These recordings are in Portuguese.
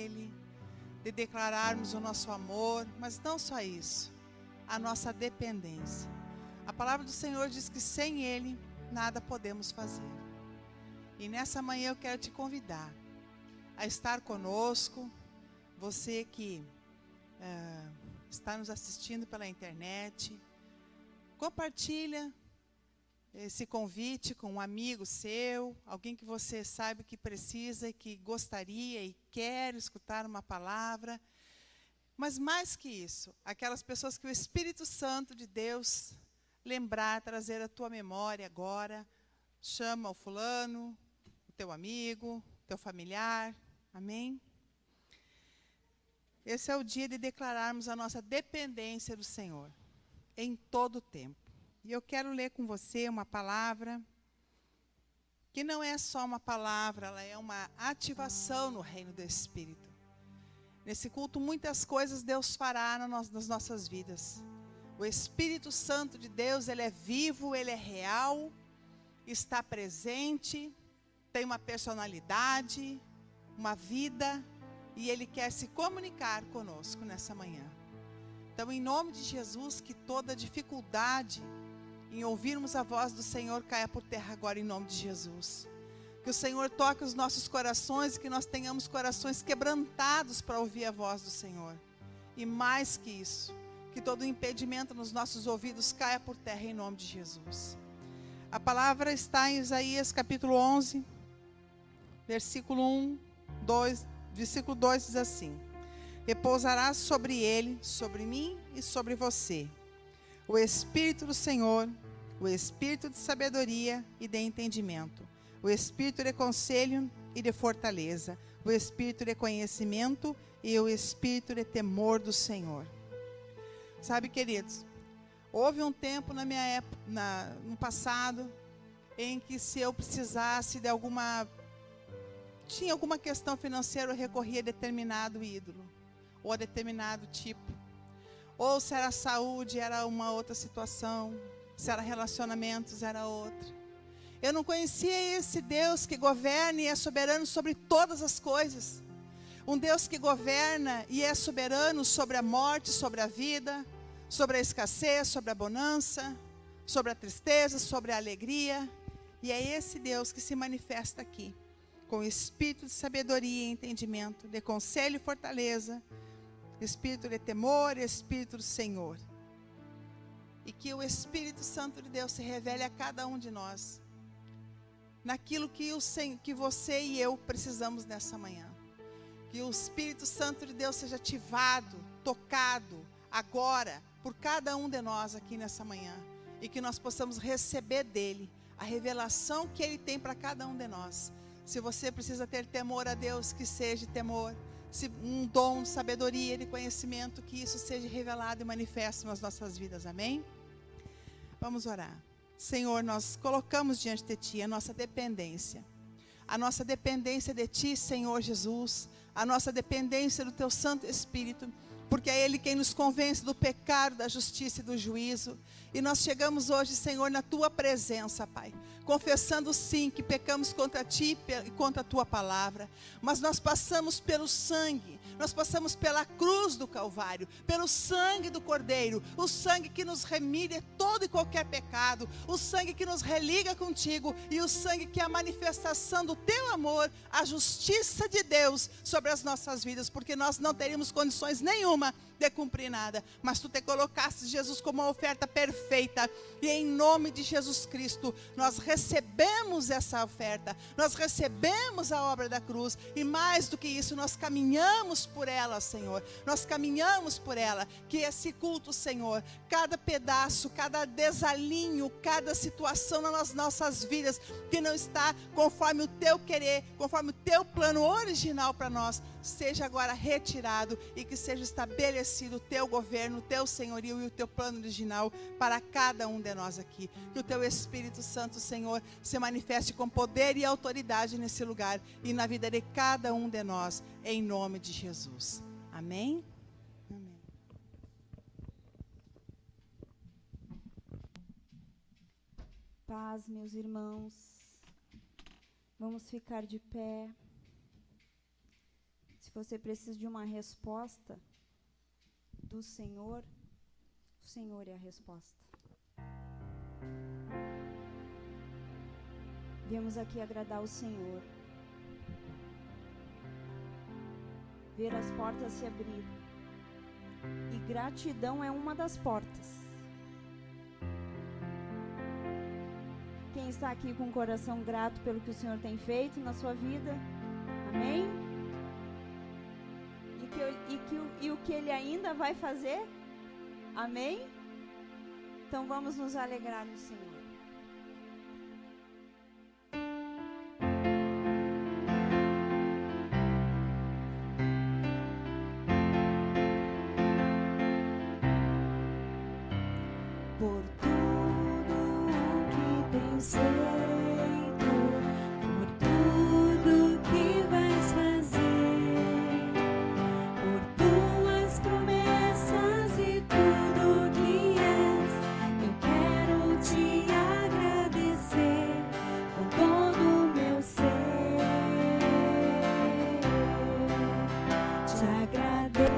Ele, de declararmos o nosso amor, mas não só isso, a nossa dependência. A palavra do Senhor diz que sem Ele nada podemos fazer. E nessa manhã eu quero te convidar a estar conosco, você que está nos assistindo pela internet, compartilha esse convite com um amigo seu, alguém que você sabe que precisa e que gostaria e quer escutar uma palavra. Mas mais que isso, aquelas pessoas que o Espírito Santo de Deus lembrar, trazer à tua memória agora, chama o fulano, o teu amigo, o teu familiar, amém? Esse é o dia de declararmos a nossa dependência do Senhor, em todo o tempo. E eu quero ler com você uma palavra, que não é só uma palavra, ela é uma ativação no reino do Espírito. Nesse culto, muitas coisas Deus fará nas nossas vidas. O Espírito Santo de Deus, ele é vivo, ele é real, está presente, tem uma personalidade, uma vida, e ele quer se comunicar conosco nessa manhã. Então, em nome de Jesus, que toda dificuldade em ouvirmos a voz do Senhor caia por terra agora, em nome de Jesus. Que o Senhor toque os nossos corações e que nós tenhamos corações quebrantados para ouvir a voz do Senhor. E mais que isso, que todo impedimento nos nossos ouvidos caia por terra, em nome de Jesus. A palavra está em Isaías capítulo 11, versículo 1, 2, versículo 2 diz assim: repousará sobre ele, sobre mim e sobre você, o Espírito do Senhor, o Espírito de sabedoria e de entendimento, o Espírito de conselho e de fortaleza, o Espírito de conhecimento e o Espírito de temor do Senhor. Sabe, queridos, houve um tempo na minha época, no passado, em que se eu precisasse de tinha alguma questão financeira, eu recorria a determinado ídolo, ou a determinado tipo. Ou se era saúde, era uma outra situação. Se era relacionamentos, era outra. Eu não conhecia esse Deus que governa e é soberano sobre todas as coisas. Um Deus que governa e é soberano sobre a morte, sobre a vida, sobre a escassez, sobre a bonança, sobre a tristeza, sobre a alegria. E é esse Deus que se manifesta aqui, com espírito de sabedoria e entendimento, de conselho e fortaleza, espírito de temor e espírito do Senhor. E que o Espírito Santo de Deus se revele a cada um de nós, naquilo que você e eu precisamos nessa manhã. Que o Espírito Santo de Deus seja ativado, tocado, agora, por cada um de nós aqui nessa manhã. E que nós possamos receber dele a revelação que ele tem para cada um de nós. Se você precisa ter temor a Deus, que seja temor. Se um dom de sabedoria, de conhecimento, que isso seja revelado e manifesto nas nossas vidas, amém? Vamos orar. Senhor, nós colocamos diante de Ti a nossa dependência de Ti, Senhor Jesus, a nossa dependência do Teu Santo Espírito, porque é Ele quem nos convence do pecado, da justiça e do juízo. E nós chegamos hoje, Senhor, na Tua presença, Pai, confessando sim que pecamos contra Ti e contra a Tua palavra, mas nós passamos pelo sangue, nós passamos pela cruz do Calvário, pelo sangue do Cordeiro, o sangue que nos remide de todo e qualquer pecado, o sangue que nos religa contigo e o sangue que é a manifestação do Teu amor, a justiça de Deus sobre as nossas vidas, porque nós não teríamos condições nenhuma de cumprir nada, mas Tu te colocaste, Jesus, como uma oferta perfeita, e em nome de Jesus Cristo, nós recebemos essa oferta, nós recebemos a obra da cruz, e mais do que isso, nós caminhamos por ela, Senhor, nós caminhamos por ela, que esse culto, Senhor, cada pedaço, cada desalinho, cada situação nas nossas vidas, que não está conforme o Teu querer, conforme o Teu plano original para nós, seja agora retirado, e que seja estabelecido o Teu governo, o Teu senhorio e o Teu plano original para cada um de nós aqui. Que o Teu Espírito Santo, Senhor, se manifeste com poder e autoridade nesse lugar e na vida de cada um de nós, em nome de Jesus. Amém? Amém. Paz, meus irmãos. Vamos ficar de pé. Se você precisa de uma resposta do Senhor, o Senhor é a resposta. Viemos aqui agradar o Senhor. Ver as portas se abrir. E gratidão é uma das portas. Quem está aqui com o coração grato pelo que o Senhor tem feito na sua vida? Amém? E o que Ele ainda vai fazer? Amém? Então vamos nos alegrar no Senhor. Por tudo que tens feito, por tudo que vais fazer, por tuas promessas e tudo que és, eu quero te agradecer com todo o meu ser. Te agradeço.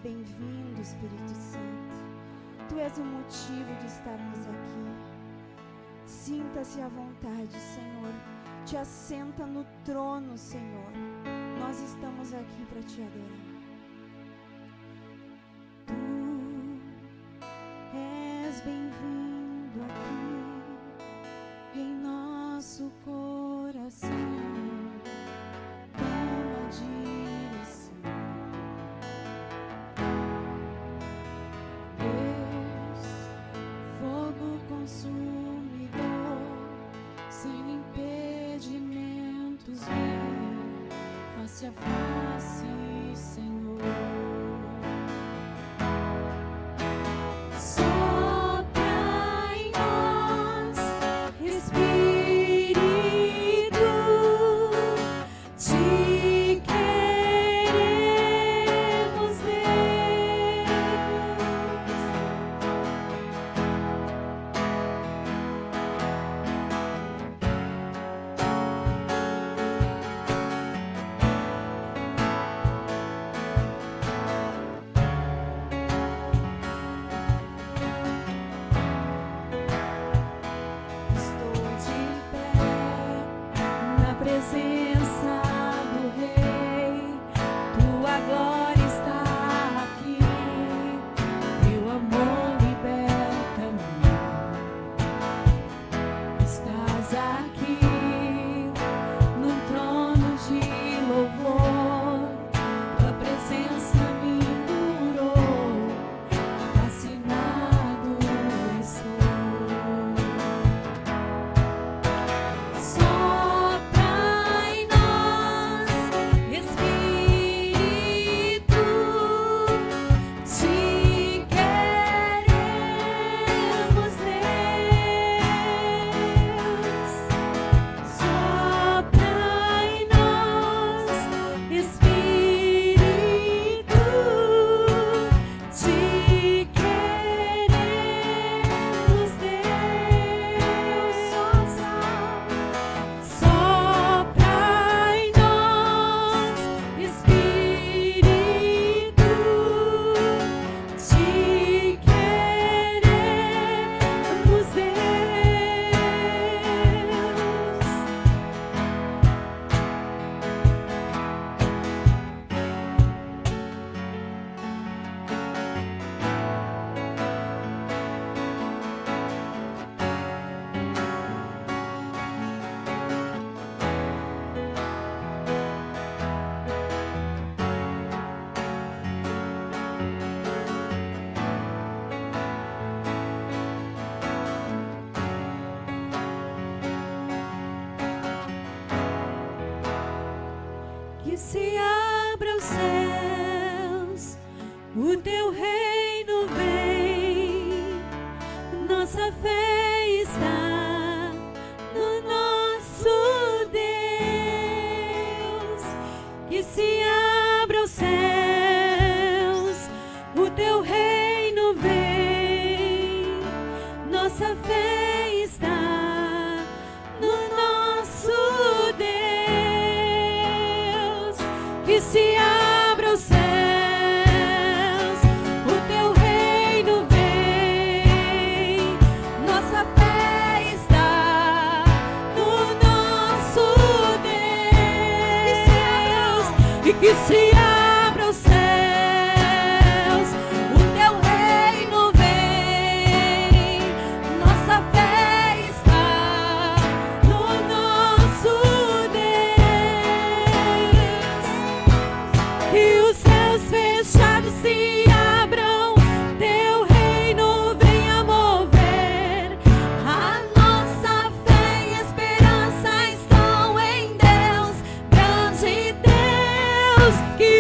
bem-vindo, Espírito Santo. Tu és o motivo de estarmos aqui. Sinta-se à vontade, Senhor. Te assenta no trono, Senhor. Nós estamos aqui para te adorar. Tu és bem-vindo aqui em nosso coração. Toma a direção. Deus, fogo consumidor, sem impedimentos, vem face a face, Senhor. Sopra em nós, Espírito, te queremos, Deus. Estou de pé na presença do Rei. Tua glória está aqui. Teu amor liberta-me. Estás aqui num trono de louvor. Tua presença me curou. Fascinado estou. Sopra em nós, Espírito, te queremos, Deus. Sopra em nós, Espírito, te queremos, Deus. Sopra em nós, Espírito, te queremos, que se abra os céus, o teu reino vem, nossa fé está no nosso Deus. Que se abra os céus, o teu reino vem, nossa fé está no nosso Deus. Que se abra os céus, o teu reino vem, nossa fé está no nosso Deus. E que se abra os céus, o teu reino vem, nossa fé está no nosso Deus. Que os céus fechados se abram, teu reino venha mover. A nossa fé e esperança estão em Deus, grande Deus. Que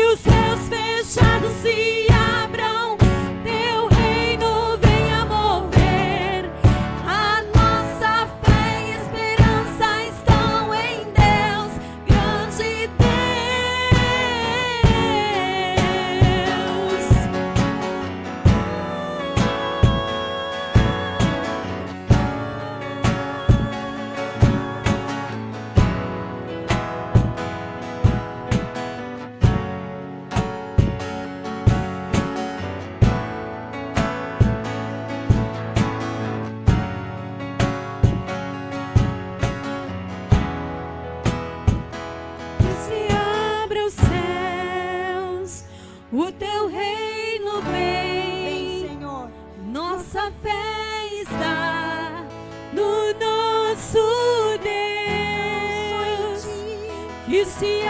que se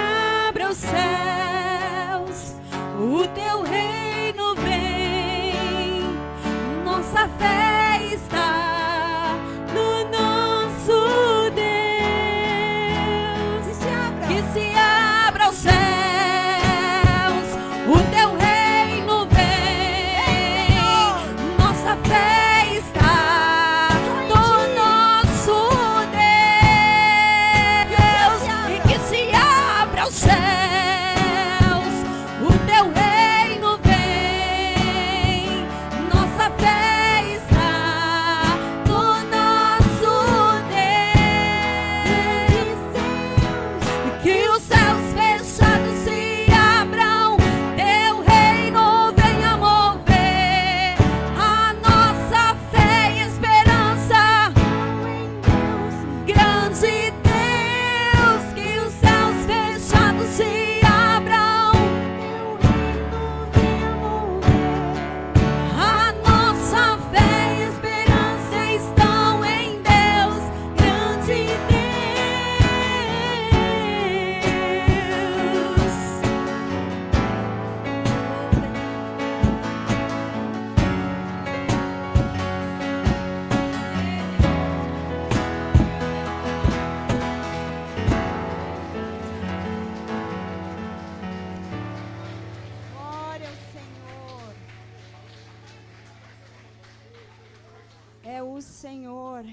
abra os céus, o teu reino vem, nossa fé está no nosso Deus. Que se abra os céus, o teu reino vem, nossa fé está no nosso Deus. E que se abra os céus, o teu reino vem, nossa fé está no nosso Deus. Que os céus fechados se abram, teu reino venha mover a nossa fé e esperança. Grande Deus, que os céus fechados se abram, a nossa fé e esperança estão em Deus. Grande Glória ao Senhor. É o Senhor.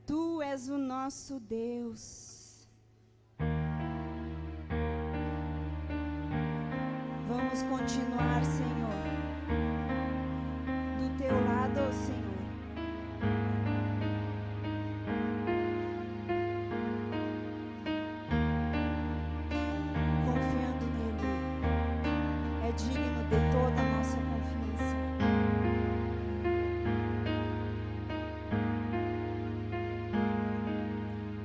Tu és o nosso Deus. Vamos continuar, Senhor, do teu lado, Senhor. Confiando nele. É digno de toda a nossa confiança.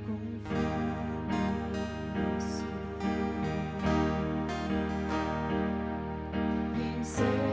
Confiando no Senhor.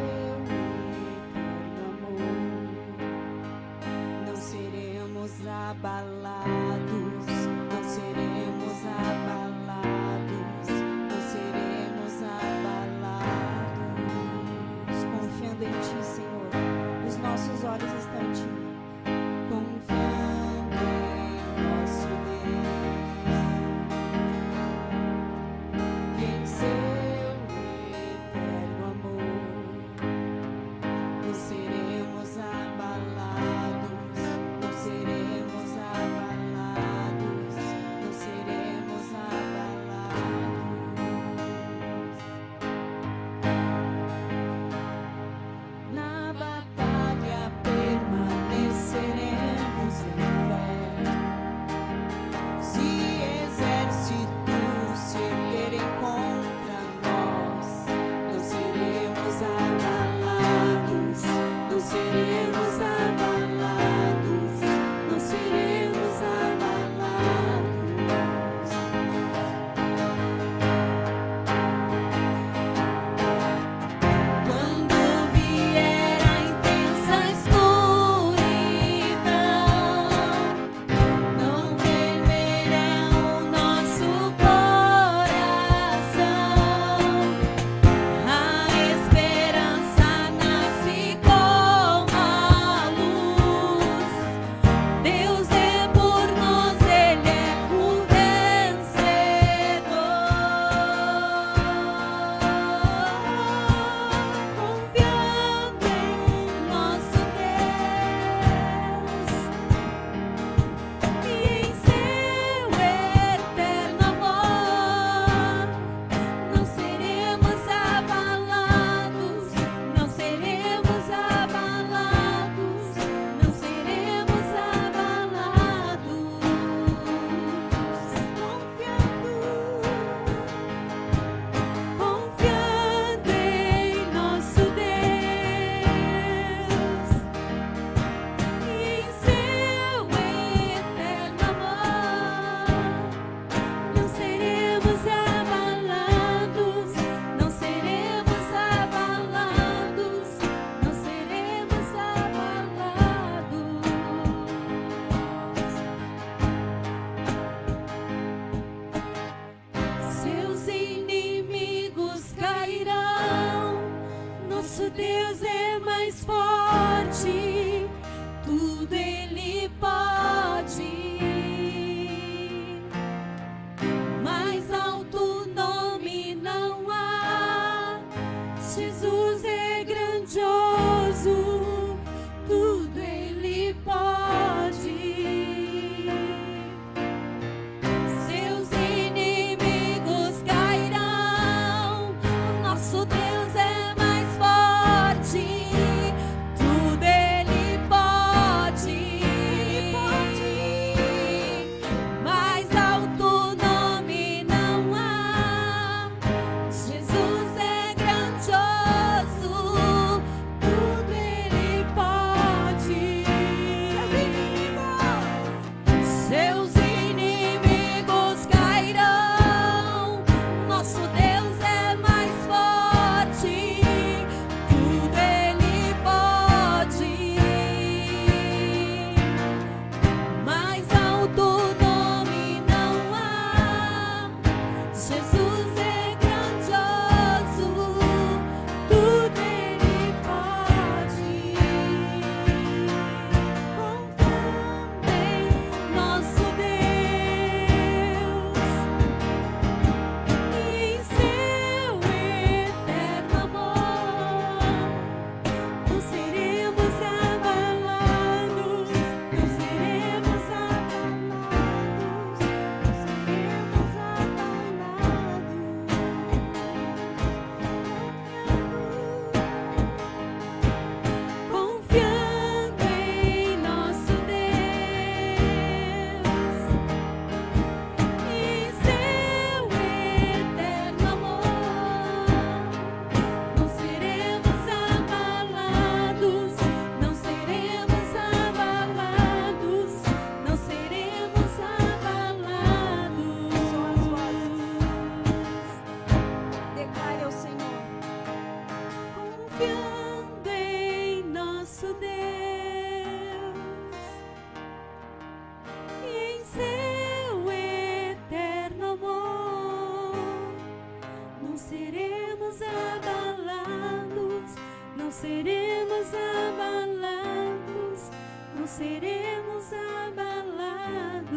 seremos abalados, não seremos abalados.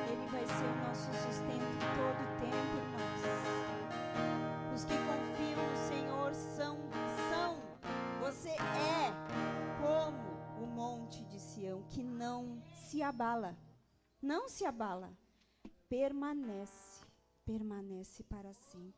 Ele vai ser o nosso sustento todo o tempo, irmãos. Os que confiam no Senhor são, você é como o monte de Sião, que não se abala, não se abala, permanece para sempre.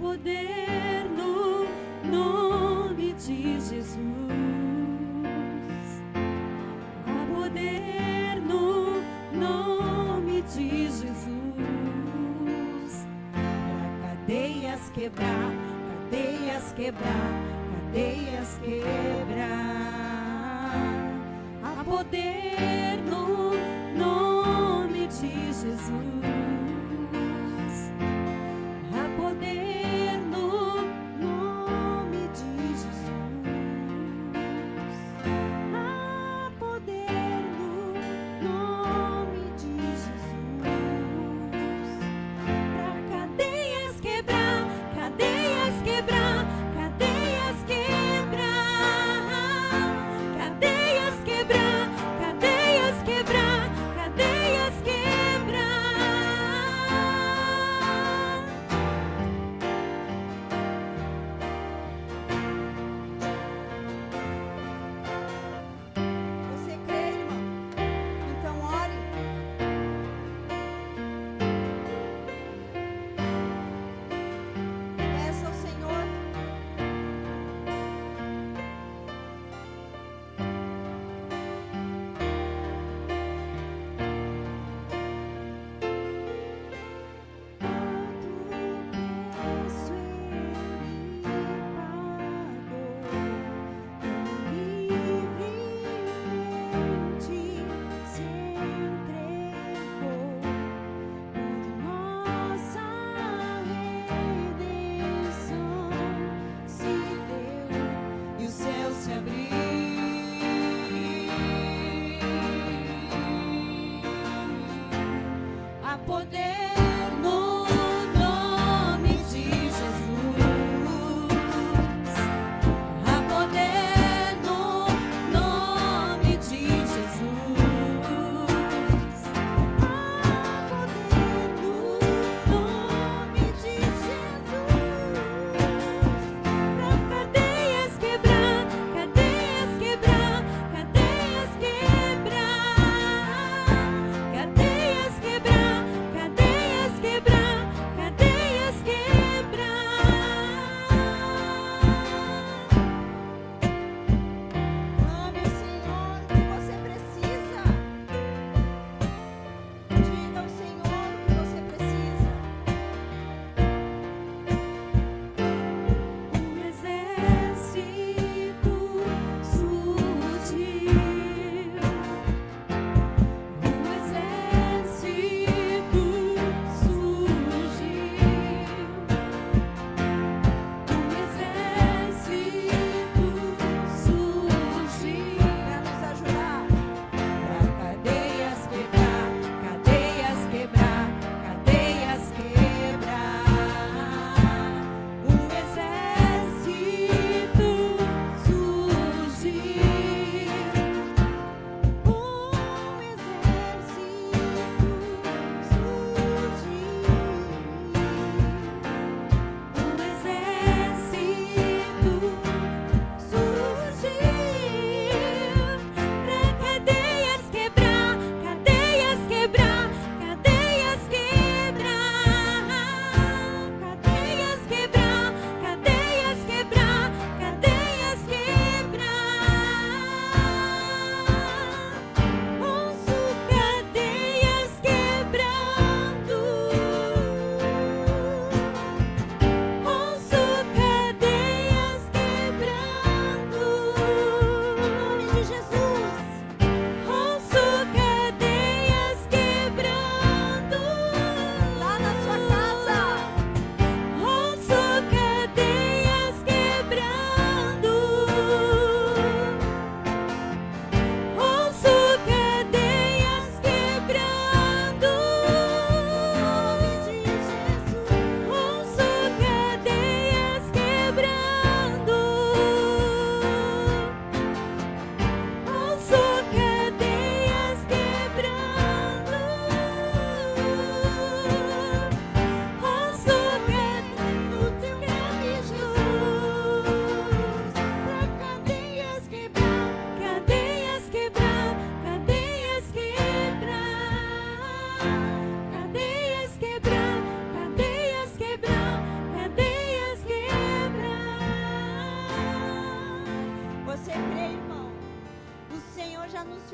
Poder no nome de Jesus, há poder no nome de Jesus, para cadeias quebrar, cadeias quebrar, cadeias quebrar, há poder no nome de Jesus, há poder. Cadeias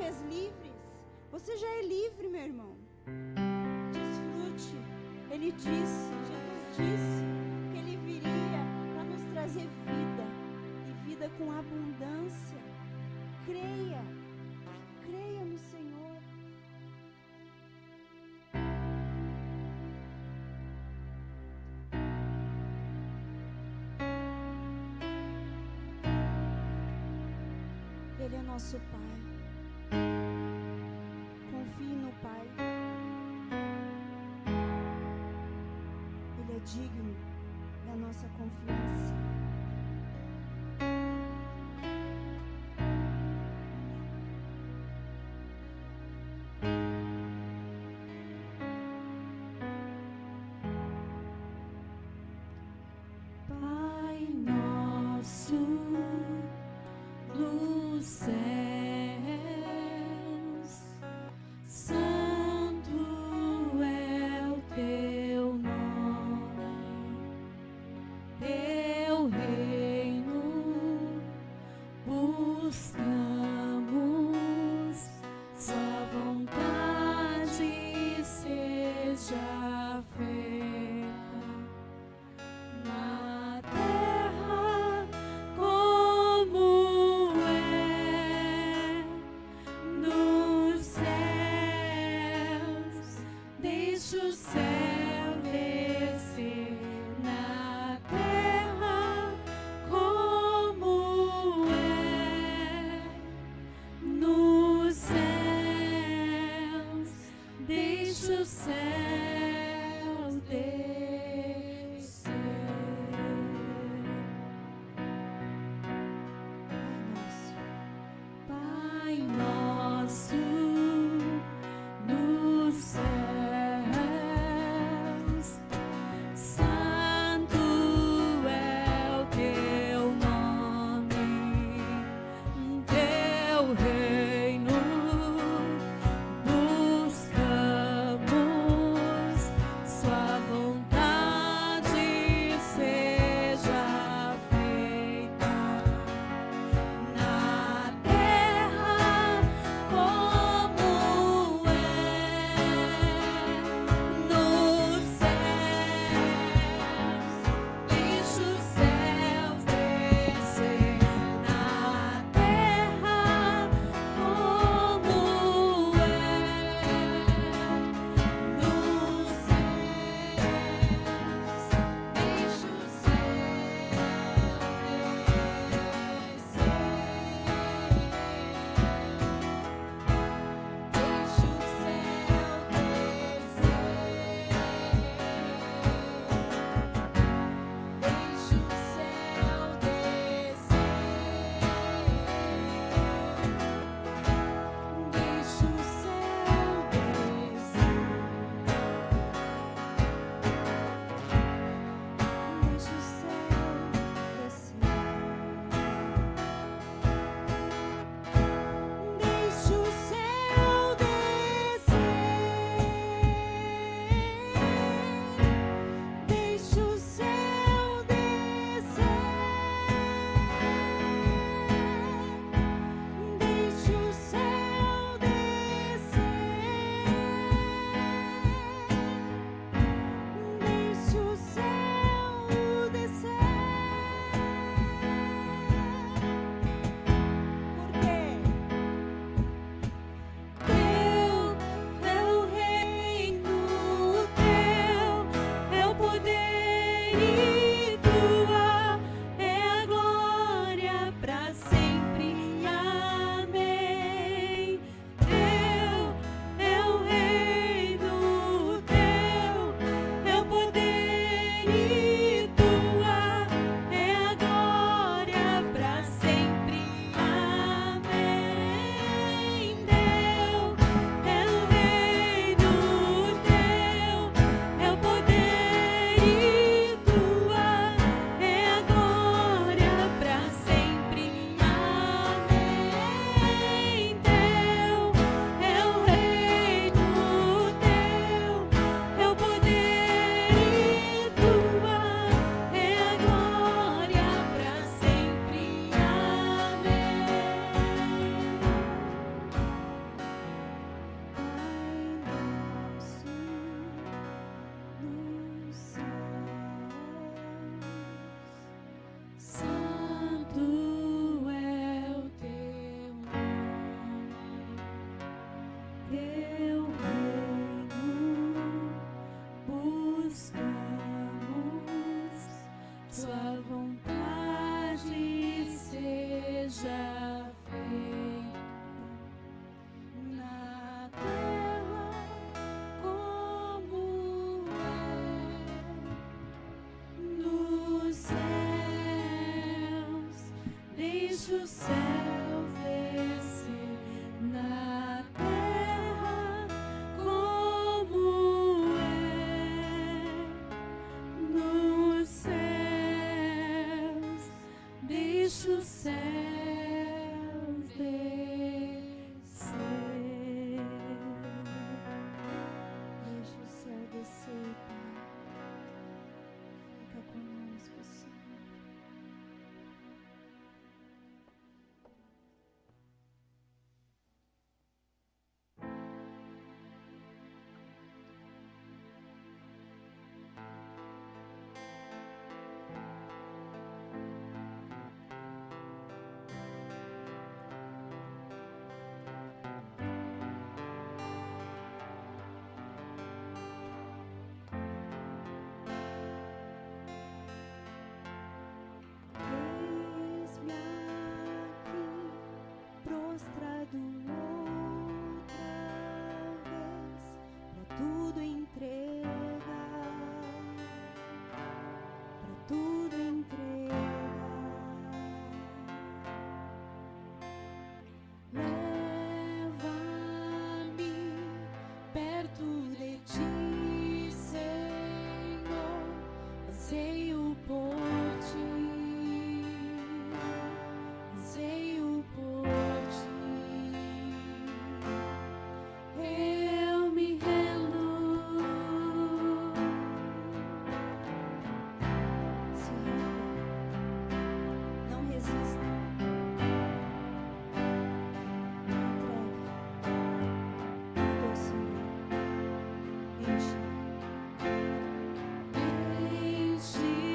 fez livres. Você já é livre, meu irmão. Desfrute. Ele disse, Jesus disse que Ele viria para nos trazer vida, e vida com abundância. Creia no Senhor. Ele é nosso Pai. Confie no Pai. Ele é digno da nossa confiança. Pai nosso dos céus, santo é o teu nome, teu reino buscamos, sua vontade seja feita na terra como é nos céus. Deixa o céu descer na terra como é nos céus. Deixa o céu descer. Pai nosso nos céus, santo é o teu nome, teu reino buscamos, sua vontade seja feita na terra como é nos céus. Deixa os céus descer na terra como é nos céus. buscamos, Tua vontade seja feita na terra como é nos céus. Deixa o céu descer na terra como é nos céus. Deixa o céu descer. Deixa o céu descer, Pai. Fica conosco, Senhor. Eis-me aqui, prostrado outra vez, pra tudo entregar, pra tudo entregar. Leva-me perto de ti, Senhor, anseio por ti, anseio por ti. Eu me rendo. Se renda. Não resista. Entregue tudo ao Senhor. Enche. Enche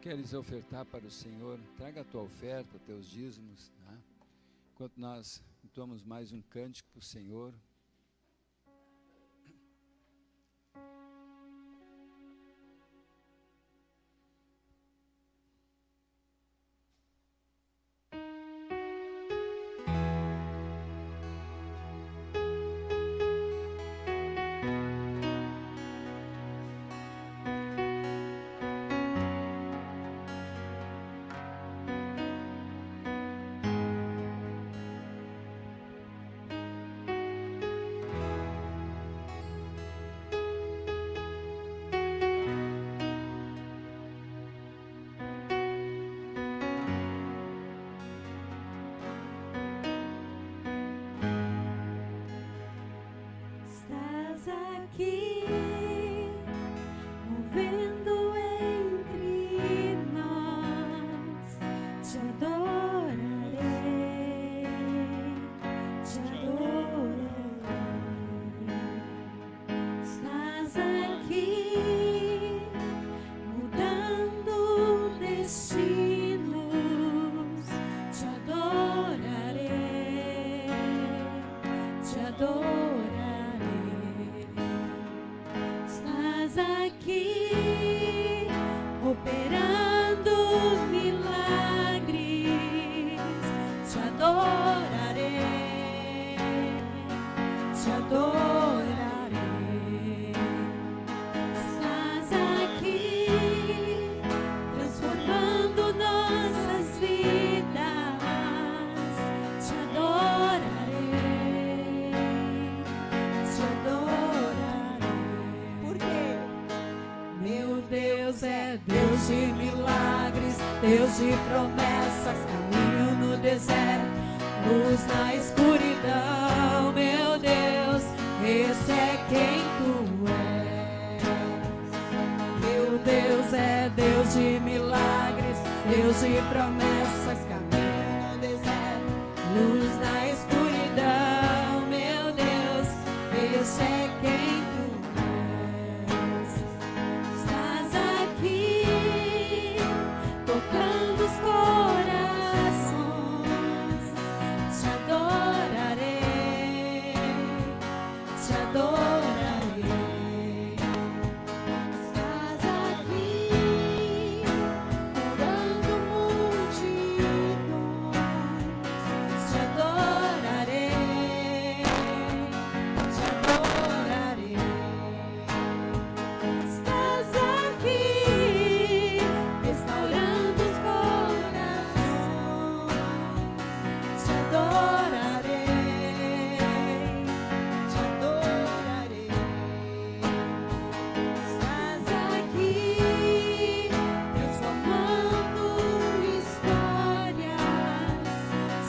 queres ofertar para o Senhor, traga a tua oferta, teus dízimos, tá? Enquanto nós entoamos mais um cântico para o Senhor. Estás aqui, movendo entre nós, te adorarei, te adorarei. Estás aqui, mudando destinos, te adorarei, te adorarei. Estás aqui, operando milagres, te adorarei, te adorarei. Estás aqui, transformando nossas vidas, te adorarei, te adorarei. Por quê? Meu Deus é Deus de milagres, Deus de promessas, caminho no deserto, luz na escuridão. Meu Deus, esse é quem tu és. Meu Deus é Deus de milagres, Deus de promessas, caminho no deserto, luz na escuridão. Meu Deus, esse é quem tu és. Estás aqui, tocando os corações, te adorarei, te adorarei. Estás aqui, curando multidões, te adorarei, te adorarei. Estás aqui, restaurando os corações, te adorarei, te adorarei. Estás aqui, transformando histórias,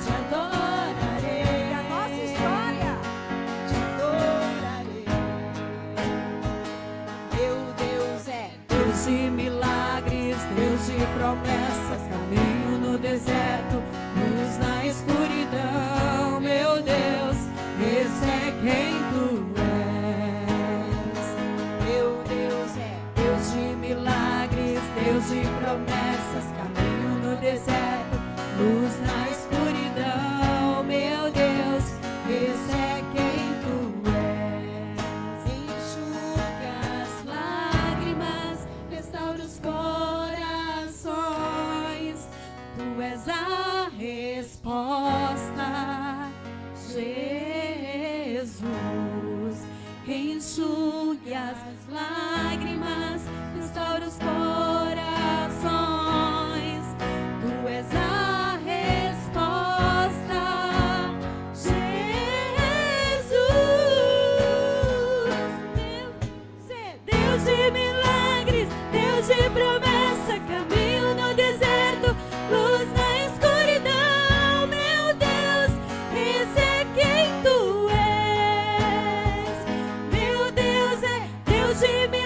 te adorarei. A nossa história. Te adorarei. Meu Deus é Deus de milagres, Deus de promessas, caminho no deserto, luz na escuridão. Meu Deus, esse é quem tu és. Meu Deus é Deus de milagres, Deus de promessas, caminho no deserto, luz na escuridão. Meu Deus, esse é quem tu és. Enxuga as lágrimas, restaura os corações. Tu és a resposta, Jesus. Enxugue as lágrimas, restaura os corações. Tu és a resposta, Jesus. Deus de milagres, Deus de promessa, caminho no deserto, luz na escuridão. Meu Deus, esse é quem tu és. Meu Deus é Deus de milagres.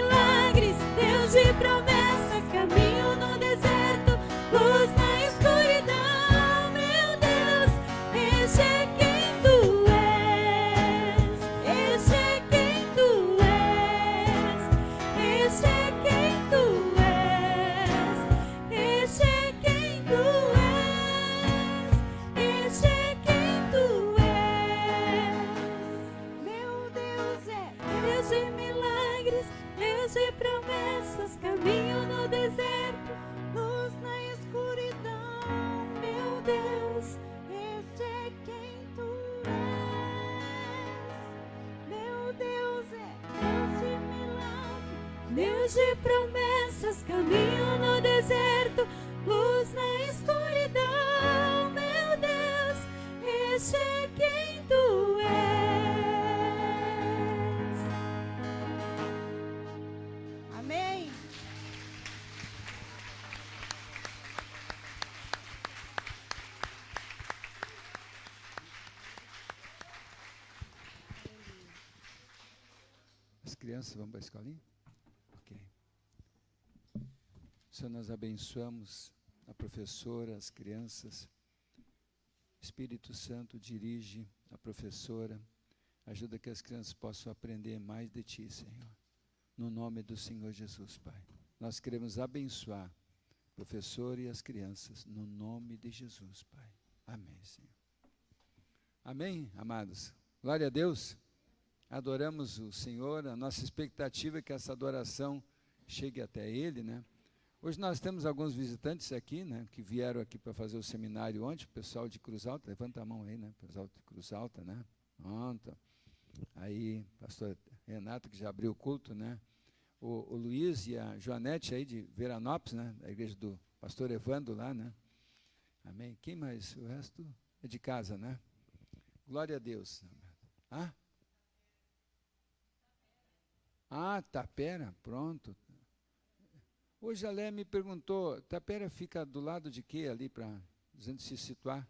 Deus de promessas, caminho no deserto, luz na escuridão, meu Deus, este é quem tu és. Amém. As crianças vão para a escolinha? Ok. Senhor, nós abençoamos a professora, as crianças. Espírito Santo dirige a professora. Ajuda que as crianças possam aprender mais de Ti, Senhor. No nome do Senhor Jesus, Pai. Nós queremos abençoar a professora e as crianças. No nome de Jesus, Pai. Amém, Senhor. Amém, amados. Glória a Deus. Adoramos o Senhor. A nossa expectativa é que essa adoração chegue até Ele, né? Hoje nós temos alguns visitantes aqui, né, que vieram aqui para fazer o seminário ontem, o pessoal de Cruz Alta, levanta a mão aí, né, pessoal de Cruz Alta, né, ontem. Aí, pastor Renato, que já abriu o culto, né, o Luiz e a Joanete aí de Veranópolis, né, da igreja do pastor Evandro lá, né, amém. Quem mais? O resto é de casa, né, glória a Deus. Tapera, pronto. Hoje a Lé me perguntou, Tapera fica do lado de quê ali, dizendo se situar?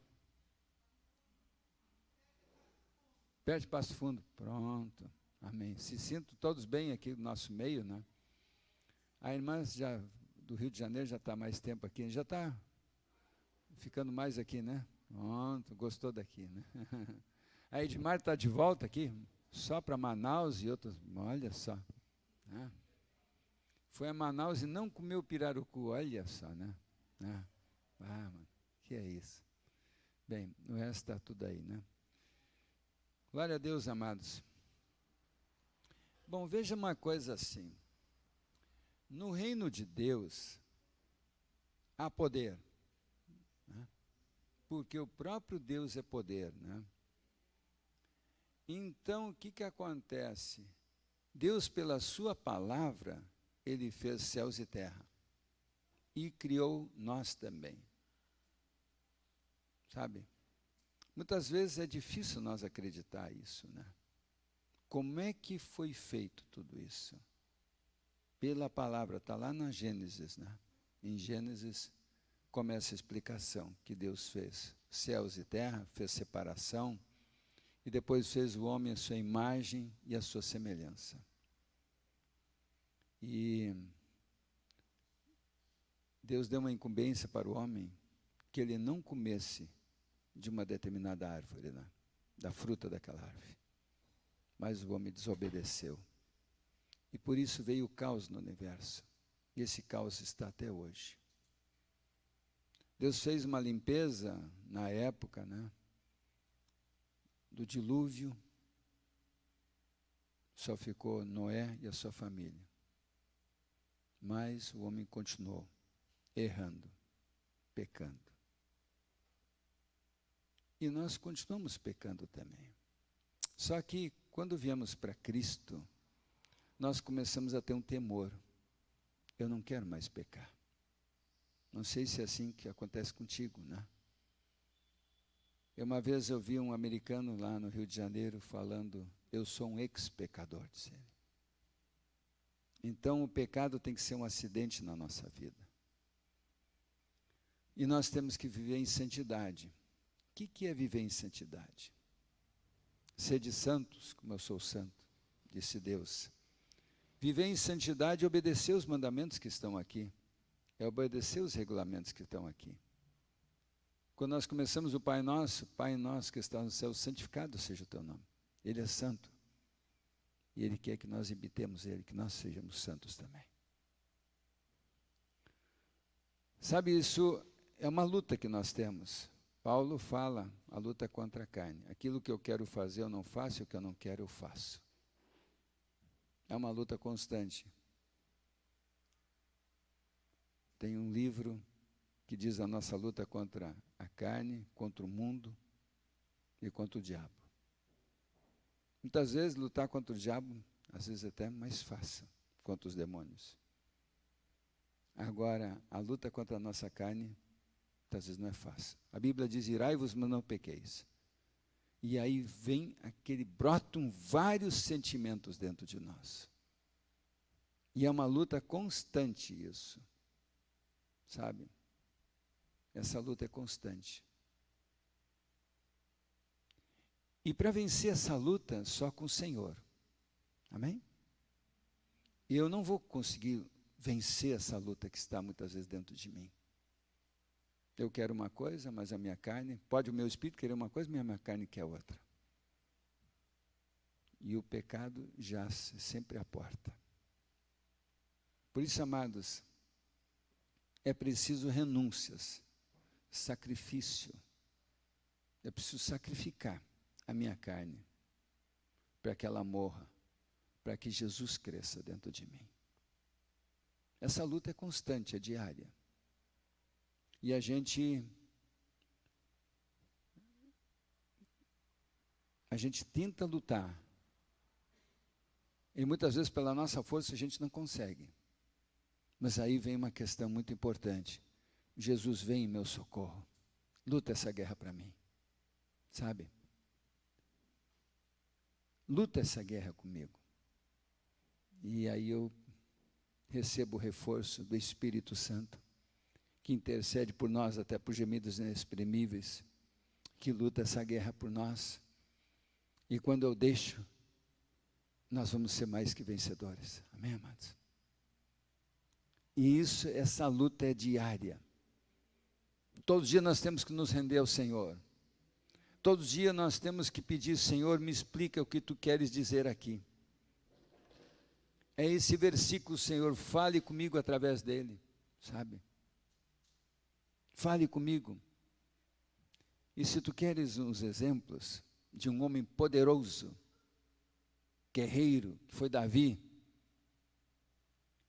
Perto de Passo Fundo. Pronto, amém. Se sinto todos bem aqui no nosso meio, né? A irmã já, do Rio de Janeiro já está mais tempo aqui, já está ficando mais aqui, né? Pronto, gostou daqui, né? A Edmar está de volta aqui, só para Manaus e outros, olha só, né? Foi a Manaus e não comeu pirarucu, olha só, né? Mano, que é isso? Bem, o resto está tudo aí, né? Glória a Deus, amados. Bom, veja uma coisa assim. No reino de Deus, há poder, né? Porque o próprio Deus é poder, né? Então, o que acontece? Deus, pela sua palavra, Ele fez céus e terra e criou nós também, sabe? Muitas vezes é difícil nós acreditar isso, né? Como é que foi feito tudo isso? Pela palavra, está lá na Gênesis, né? Em Gênesis começa a explicação que Deus fez céus e terra, fez separação e depois fez o homem à sua imagem e à sua semelhança. E Deus deu uma incumbência para o homem que ele não comesse de uma determinada árvore, né? Da fruta daquela árvore. Mas o homem desobedeceu. E por isso veio o caos no universo. E esse caos está até hoje. Deus fez uma limpeza na época, né, do dilúvio. Só ficou Noé e a sua família. Mas o homem continuou errando, pecando. E nós continuamos pecando também. Só que quando viemos para Cristo, nós começamos a ter um temor. Eu não quero mais pecar. Não sei se é assim que acontece contigo, né? Uma vez eu vi um americano lá no Rio de Janeiro falando, eu sou um ex-pecador, disse ele. Então o pecado tem que ser um acidente na nossa vida. E nós temos que viver em santidade. O que é viver em santidade? Sede santos, como eu sou santo, disse Deus. Viver em santidade é obedecer os mandamentos que estão aqui. É obedecer os regulamentos que estão aqui. Quando nós começamos o Pai Nosso que está no céu, santificado seja o teu nome. Ele é santo. E Ele quer que nós imitemos Ele, que nós sejamos santos também. Sabe, isso é uma luta que nós temos. Paulo fala, a luta contra a carne. Aquilo que eu quero fazer eu não faço, e o que eu não quero eu faço. É uma luta constante. Tem um livro que diz a nossa luta contra a carne, contra o mundo e contra o diabo. Muitas vezes lutar contra o diabo, às vezes até mais fácil. contra os demônios. Agora, a luta contra a nossa carne, às vezes não é fácil. A Bíblia diz, irai-vos, mas não pequeis. E aí brotam vários sentimentos dentro de nós. E é uma luta constante isso, sabe? Essa luta é constante. E para vencer essa luta, só com o Senhor. Amém? E eu não vou conseguir vencer essa luta que está muitas vezes dentro de mim. Eu quero uma coisa, mas a minha carne, pode o meu espírito querer uma coisa, mas a minha carne quer outra. E o pecado jaz sempre à porta. Por isso, amados, é preciso renúncias, sacrifício. Eu preciso sacrificar a minha carne para que ela morra, para que Jesus cresça dentro de mim. Essa luta é constante, é diária. E a gente tenta lutar. E muitas vezes pela nossa força a gente não consegue. Mas aí vem uma questão muito importante. Jesus vem em meu socorro. Luta essa guerra para mim. Sabe? Luta essa guerra comigo. E aí eu recebo o reforço do Espírito Santo, que intercede por nós até por gemidos inexprimíveis, que luta essa guerra por nós. E quando eu deixo, nós vamos ser mais que vencedores. Amém, amados? E essa luta é diária. Todos os dias nós temos que nos render ao Senhor. Todos os dias nós temos que pedir, Senhor, me explica o que tu queres dizer aqui. É esse versículo, Senhor, fale comigo através dele, sabe? Fale comigo. E se tu queres uns exemplos de um homem poderoso, guerreiro, que foi Davi,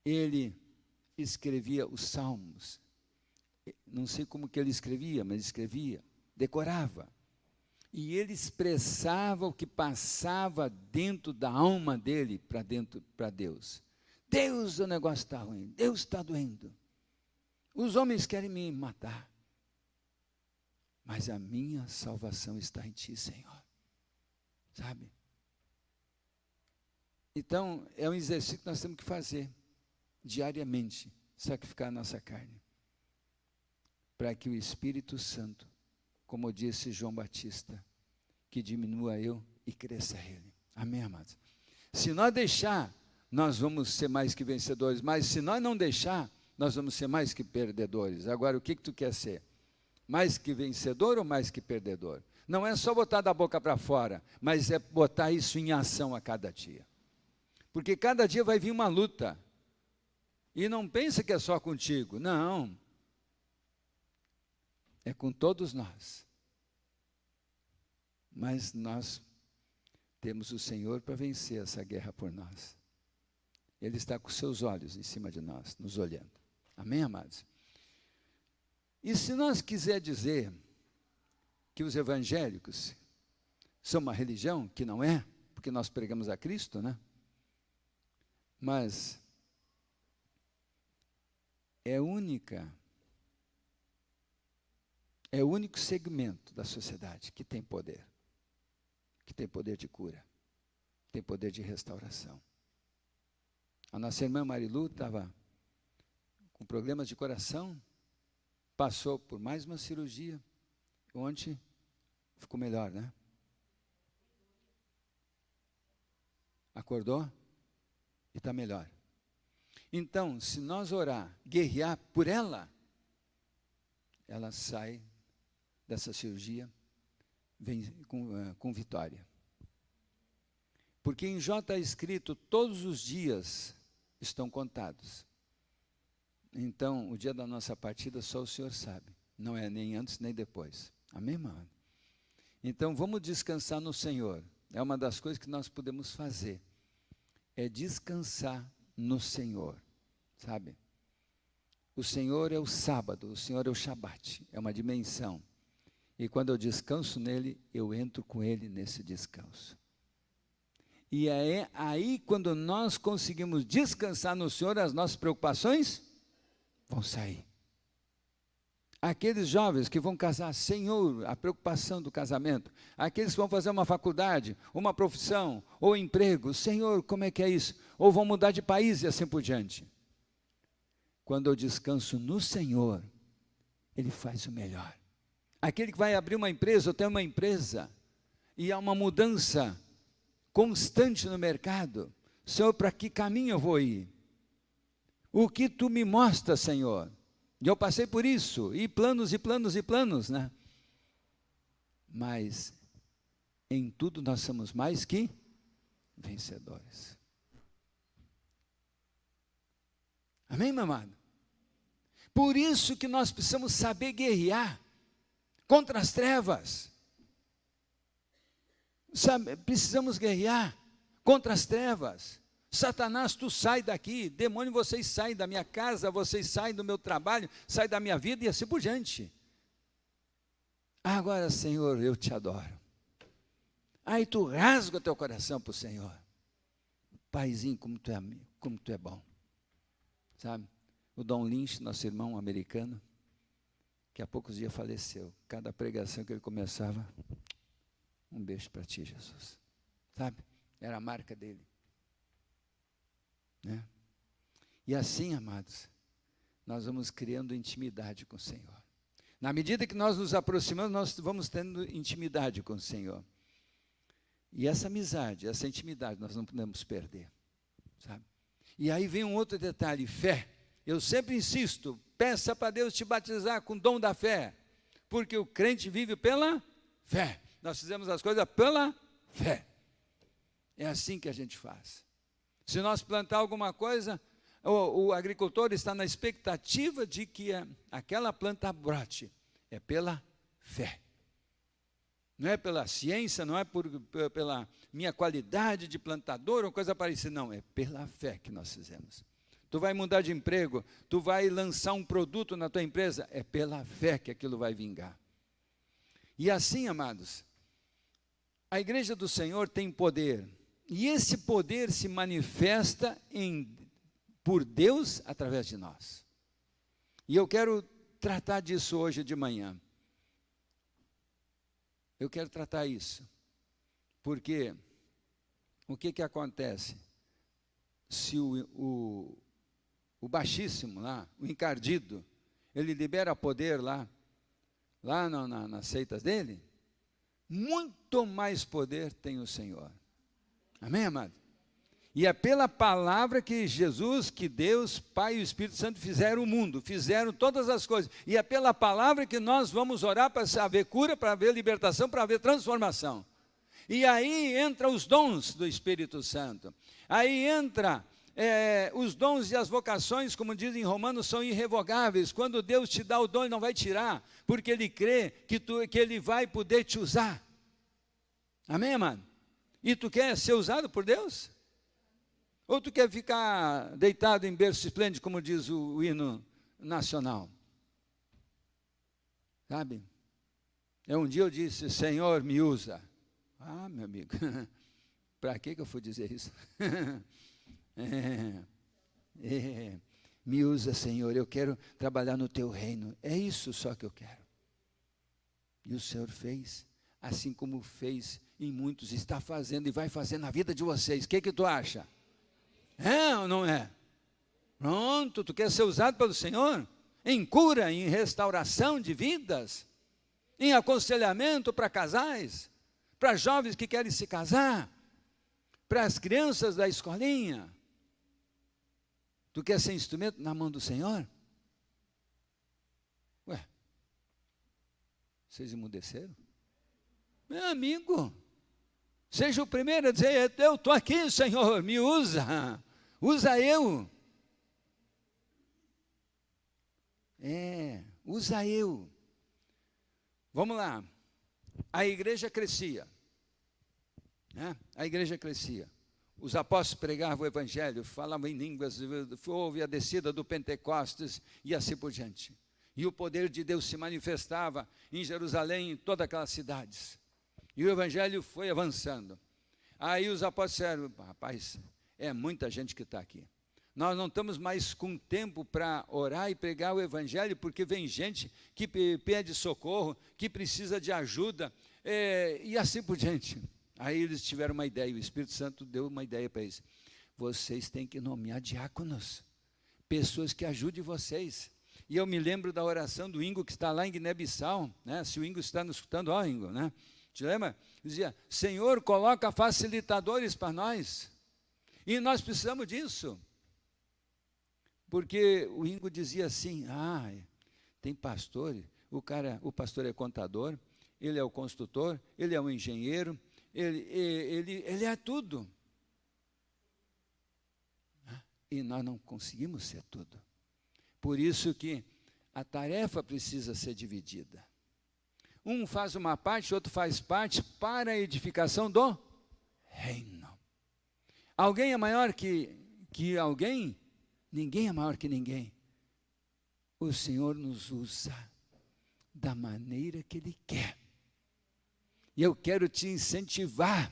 ele escrevia os salmos. Não sei como que ele escrevia, mas escrevia, decorava. E ele expressava o que passava dentro da alma dele para Deus. Deus, o negócio está ruim, Deus está doendo. Os homens querem me matar. Mas a minha salvação está em ti, Senhor. Sabe? Então, é um exercício que nós temos que fazer diariamente, sacrificar a nossa carne, para que o Espírito Santo, como disse João Batista, que diminua eu e cresça ele. Amém, amados? Se nós deixar, nós vamos ser mais que vencedores, mas se nós não deixar, nós vamos ser mais que perdedores. Agora, o que tu quer ser? Mais que vencedor ou mais que perdedor? Não é só botar da boca para fora, mas é botar isso em ação a cada dia. Porque cada dia vai vir uma luta. E não pensa que é só contigo, não. É com todos nós. Mas nós temos o Senhor para vencer essa guerra por nós. Ele está com seus olhos em cima de nós, nos olhando. Amém, amados? E se nós quiser dizer que os evangélicos são uma religião, que não é, porque nós pregamos a Cristo, né? Mas é o único segmento da sociedade que tem poder de cura, tem poder de restauração. A nossa irmã Marilu estava com problemas de coração, passou por mais uma cirurgia, ontem ficou melhor, né? Acordou e está melhor. Então, se nós orar, guerrear por ela, ela sai dessa cirurgia vem com vitória. Porque em Jó está escrito, todos os dias estão contados. Então, o dia da nossa partida só o Senhor sabe. Não é nem antes nem depois. Amém, irmão? Então, vamos descansar no Senhor. É uma das coisas que nós podemos fazer. É descansar no Senhor. Sabe? O Senhor é o sábado, o Senhor é o Shabat. É uma dimensão. E quando eu descanso nele, eu entro com ele nesse descanso. E é aí, quando nós conseguimos descansar no Senhor, as nossas preocupações vão sair. Aqueles jovens que vão casar, Senhor, a preocupação do casamento. Aqueles que vão fazer uma faculdade, uma profissão, ou emprego, Senhor, como é que é isso? Ou vão mudar de país e assim por diante. Quando eu descanso no Senhor, Ele faz o melhor. Aquele que vai abrir uma empresa, ou tem uma empresa, e há uma mudança constante no mercado, Senhor, para que caminho eu vou ir? O que Tu me mostras, Senhor? E eu passei por isso, e planos, e planos, e planos, né? Mas, em tudo nós somos mais que vencedores. Amém, meu amado? Por isso que nós precisamos saber guerrear contra as trevas. Precisamos guerrear contra as trevas. Satanás, tu sai daqui, demônio, vocês saem da minha casa, vocês saem do meu trabalho, saem da minha vida e assim por diante. Agora, Senhor, eu te adoro. Aí tu rasga o teu coração para o Senhor. Paizinho, como tu é bom. Sabe? O Don Lynch, nosso irmão americano, que há poucos dias faleceu. Cada pregação que ele começava, um beijo para ti, Jesus. Sabe? Era a marca dele. Né? E assim, amados, nós vamos criando intimidade com o Senhor. Na medida que nós nos aproximamos, nós vamos tendo intimidade com o Senhor. E essa amizade, essa intimidade, nós não podemos perder, sabe? E aí vem um outro detalhe, fé. Eu sempre insisto, peça para Deus te batizar com o dom da fé, porque o crente vive pela fé. Nós fizemos as coisas pela fé. É assim que a gente faz. Se nós plantar alguma coisa, o agricultor está na expectativa de que aquela planta brote. É pela fé. Não é pela ciência, não é pela minha qualidade de plantador ou coisa parecida. Não, é pela fé que nós fizemos. Tu vai mudar de emprego, tu vai lançar um produto na tua empresa, é pela fé que aquilo vai vingar. E assim, amados, a igreja do Senhor tem poder. E esse poder se manifesta por Deus através de nós. E eu quero tratar disso hoje de manhã. Eu quero tratar isso. Porque o que acontece? Se o baixíssimo lá, o encardido, ele libera poder lá nas seitas dele, muito mais poder tem o Senhor. Amém, amado? E é pela palavra que Jesus, que Deus, Pai e o Espírito Santo fizeram o mundo, fizeram todas as coisas. E é pela palavra que nós vamos orar para haver cura, para haver libertação, para haver transformação. E aí entra os dons do Espírito Santo. Aí entra os dons e as vocações, como diz em Romanos, são irrevogáveis. Quando Deus te dá o dom, Ele não vai tirar, porque Ele crê que Ele vai poder te usar. Amém, amado? E tu quer ser usado por Deus? Ou tu quer ficar deitado em berço esplêndido, como diz o hino nacional? Sabe? Um dia eu disse, Senhor, me usa. Ah, meu amigo, para que eu fui dizer isso? Me usa, Senhor, eu quero trabalhar no teu reino. É isso só que eu quero. E o Senhor fez, assim como fez em muitos, está fazendo e vai fazer na vida de vocês. O que tu acha? É ou não é? Pronto, tu quer ser usado pelo Senhor? Em cura, em restauração de vidas, em aconselhamento para casais, para jovens que querem se casar, para as crianças da escolinha. Tu quer ser instrumento na mão do Senhor? Ué, vocês emudeceram? Meu amigo, seja o primeiro a dizer, eu estou aqui, Senhor, me usa, usa eu. Usa eu. Vamos lá, a igreja crescia, né? A igreja crescia. Os apóstolos pregavam o evangelho, falavam em línguas, houve a descida do Pentecostes e assim por diante. E o poder de Deus se manifestava em Jerusalém, em todas aquelas cidades. E o evangelho foi avançando. Aí os apóstolos disseram, rapaz, é muita gente que está aqui. Nós não estamos mais com tempo para orar e pregar o evangelho, porque vem gente que pede socorro, que precisa de ajuda, e assim por diante. Aí eles tiveram uma ideia, o Espírito Santo deu uma ideia para eles. Vocês têm que nomear diáconos, pessoas que ajudem vocês. E eu me lembro da oração do Ingo, que está lá em Guiné-Bissau, né? Se o Ingo está nos escutando, ó Ingo, né? Te lembra? Dizia, Senhor, coloca facilitadores para nós. E nós precisamos disso. Porque o Ingo dizia assim, tem pastor, o pastor é contador, ele é o construtor, ele é o engenheiro, ele é tudo. E nós não conseguimos ser tudo. Por isso que a tarefa precisa ser dividida. Um faz uma parte, outro faz parte para a edificação do reino. Alguém é maior que alguém? Ninguém é maior que ninguém. O Senhor nos usa da maneira que Ele quer. E eu quero te incentivar.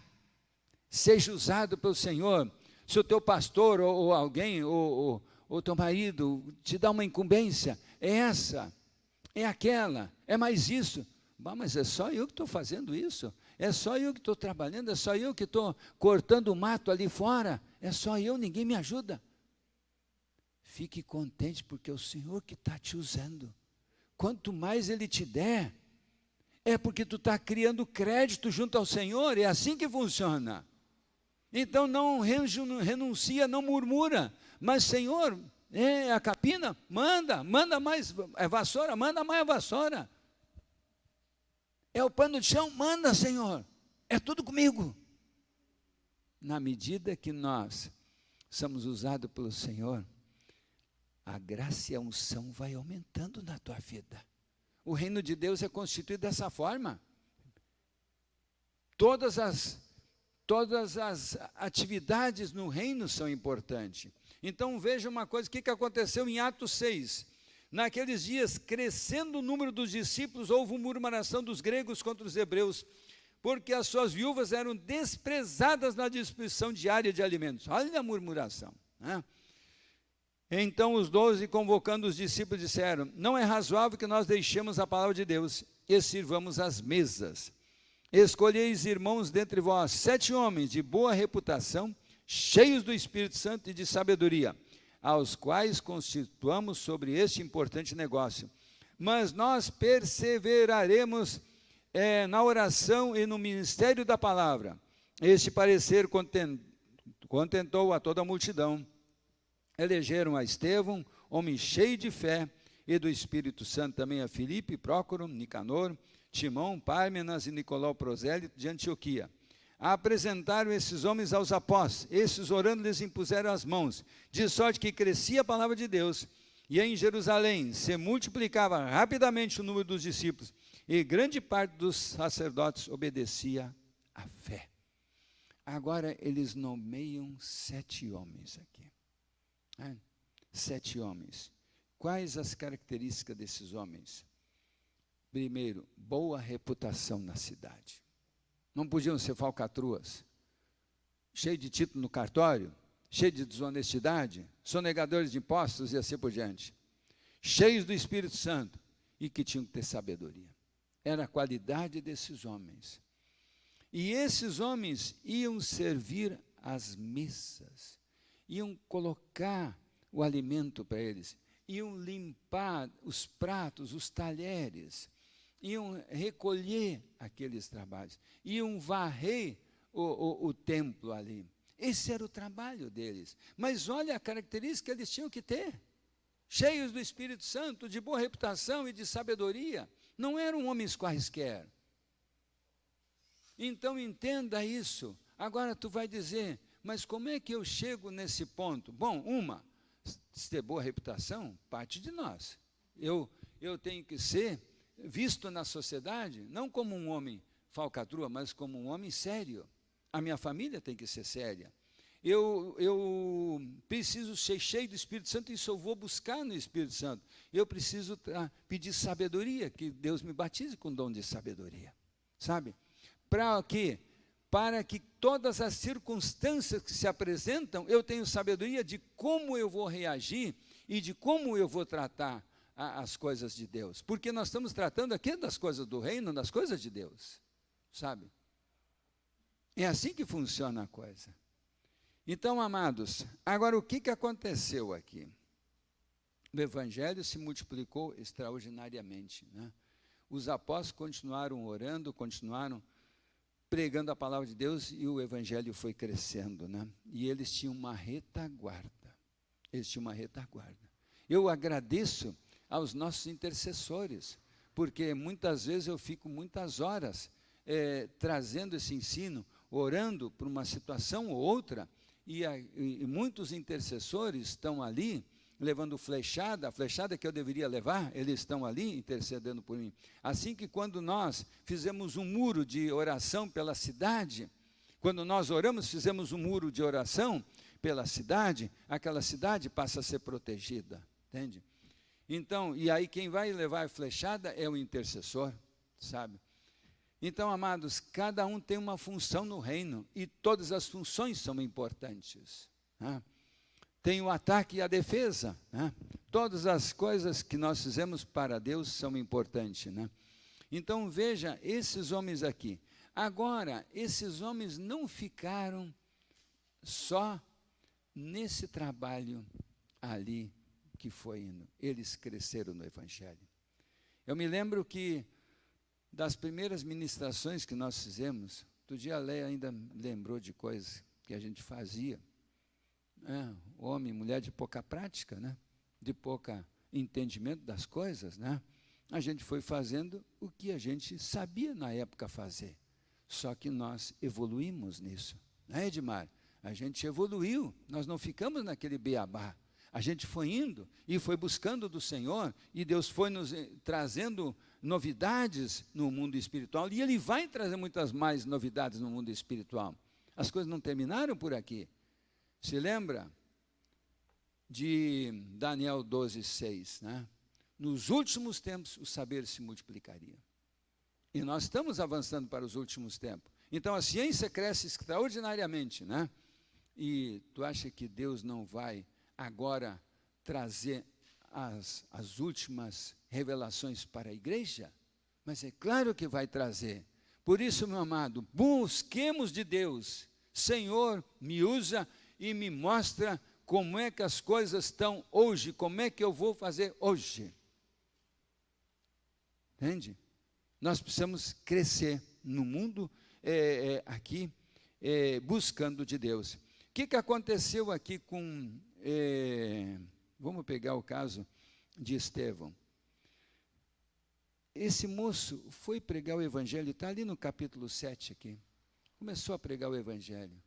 Seja usado pelo Senhor. Se o teu pastor ou alguém, ou teu marido, te dá uma incumbência, é essa, é aquela, é mais isso. Mas é só eu que estou fazendo isso? É só eu que estou trabalhando? É só eu que estou cortando o mato ali fora? É só eu, ninguém me ajuda? Fique contente, porque é o Senhor que está te usando. Quanto mais Ele te der, é porque tu está criando crédito junto ao Senhor, é assim que funciona. Então não renuncia, não murmura, mas Senhor, a capina, manda mais, é vassoura, manda mais a vassoura. É o pano de chão, manda Senhor, é tudo comigo. Na medida que nós somos usados pelo Senhor, a graça e a unção vai aumentando na tua vida. O reino de Deus é constituído dessa forma. Todas as atividades no reino são importantes. Então veja uma coisa, o que aconteceu em Atos 6. Naqueles dias, crescendo o número dos discípulos, houve murmuração dos gregos contra os hebreus, porque as suas viúvas eram desprezadas na distribuição diária de alimentos. Olha a murmuração, né? Então os 12, convocando os discípulos, disseram, não é razoável que nós deixemos a palavra de Deus e sirvamos as mesas. Escolheis, irmãos, dentre vós 7 homens de boa reputação, cheios do Espírito Santo e de sabedoria, aos quais constituamos sobre este importante negócio. Mas nós perseveraremos na oração e no ministério da palavra. Este parecer contentou a toda a multidão. Elegeram a Estevão, homem cheio de fé e do Espírito Santo, também a Filipe, Prócoro, Nicanor, Timão, Pármenas e Nicolau Prosélito de Antioquia. Apresentaram esses homens aos apóstolos, esses orando lhes impuseram as mãos, de sorte que crescia a palavra de Deus, e em Jerusalém se multiplicava rapidamente o número dos discípulos, e grande parte dos sacerdotes obedecia à fé. Agora eles nomeiam 7 homens aqui. 7 homens. Quais as características desses homens? Primeiro, boa reputação na cidade. Não podiam ser falcatruas, cheio de título no cartório, cheio de desonestidade, sonegadores de impostos e assim por diante. Cheios do Espírito Santo e que tinham que ter sabedoria. Era a qualidade desses homens. E esses homens iam servir as mesas, iam colocar o alimento para eles, iam limpar os pratos, os talheres, iam recolher aqueles trabalhos, iam varrer o templo ali. Esse era o trabalho deles. Mas olha a característica que eles tinham que ter. Cheios do Espírito Santo, de boa reputação e de sabedoria. Não eram homens quaisquer. Então entenda isso. Agora tu vai dizer, mas como é que eu chego nesse ponto? Bom, se ter boa reputação, parte de nós. Eu tenho que ser visto na sociedade, não como um homem falcatrua, mas como um homem sério. A minha família tem que ser séria. Eu preciso ser cheio do Espírito Santo, e isso eu vou buscar no Espírito Santo. Eu preciso pedir sabedoria, que Deus me batize com o dom de sabedoria. Sabe? Para quê? para que todas as circunstâncias que se apresentam, eu tenho sabedoria de como eu vou reagir e de como eu vou tratar as coisas de Deus. Porque nós estamos tratando aqui das coisas do reino, das coisas de Deus, sabe? É assim que funciona a coisa. Então, amados, agora o que aconteceu aqui? O evangelho se multiplicou extraordinariamente, né? Os apóstolos continuaram orando, continuaram pregando a palavra de Deus e o evangelho foi crescendo, né? E eles tinham uma retaguarda. Eu agradeço aos nossos intercessores, porque muitas vezes eu fico muitas horas trazendo esse ensino, orando por uma situação ou outra, e muitos intercessores estão ali levando flechada, a flechada que eu deveria levar, eles estão ali intercedendo por mim. Assim que quando nós fizemos um muro de oração pela cidade, quando nós oramos, fizemos um muro de oração pela cidade, aquela cidade passa a ser protegida, entende? Então, e aí quem vai levar a flechada é o intercessor, sabe? Então, amados, cada um tem uma função no reino, e todas as funções são importantes, né? Tem o ataque e a defesa, né? Todas as coisas que nós fizemos para Deus são importantes, né? Então veja, esses homens aqui, agora, esses homens não ficaram só nesse trabalho ali que foi indo, eles cresceram no evangelho. Eu me lembro que das primeiras ministrações que nós fizemos, outro dia a Leia ainda lembrou de coisas que a gente fazia, homem e mulher de pouca prática, né? De pouca entendimento das coisas, né? A gente foi fazendo o que a gente sabia na época fazer, só que nós evoluímos nisso, né, Edmar? A gente evoluiu, nós não ficamos naquele beabá, a gente foi indo e foi buscando do Senhor, e Deus foi nos trazendo novidades no mundo espiritual, e Ele vai trazer muitas mais novidades no mundo espiritual. As coisas não terminaram por aqui. Se lembra de Daniel 12:6, né? Nos últimos tempos o saber se multiplicaria. E nós estamos avançando para os últimos tempos. Então a ciência cresce extraordinariamente, né? E tu acha que Deus não vai agora trazer as últimas revelações para a igreja? Mas é claro que vai trazer. Por isso, meu amado, busquemos de Deus. Senhor, me usa e me mostra como é que as coisas estão hoje, como é que eu vou fazer hoje. Entende? Nós precisamos crescer no mundo aqui, buscando de Deus. O que aconteceu aqui com, vamos pegar o caso de Estevão. Esse moço foi pregar o evangelho, está ali no capítulo 7 aqui, começou a pregar o evangelho.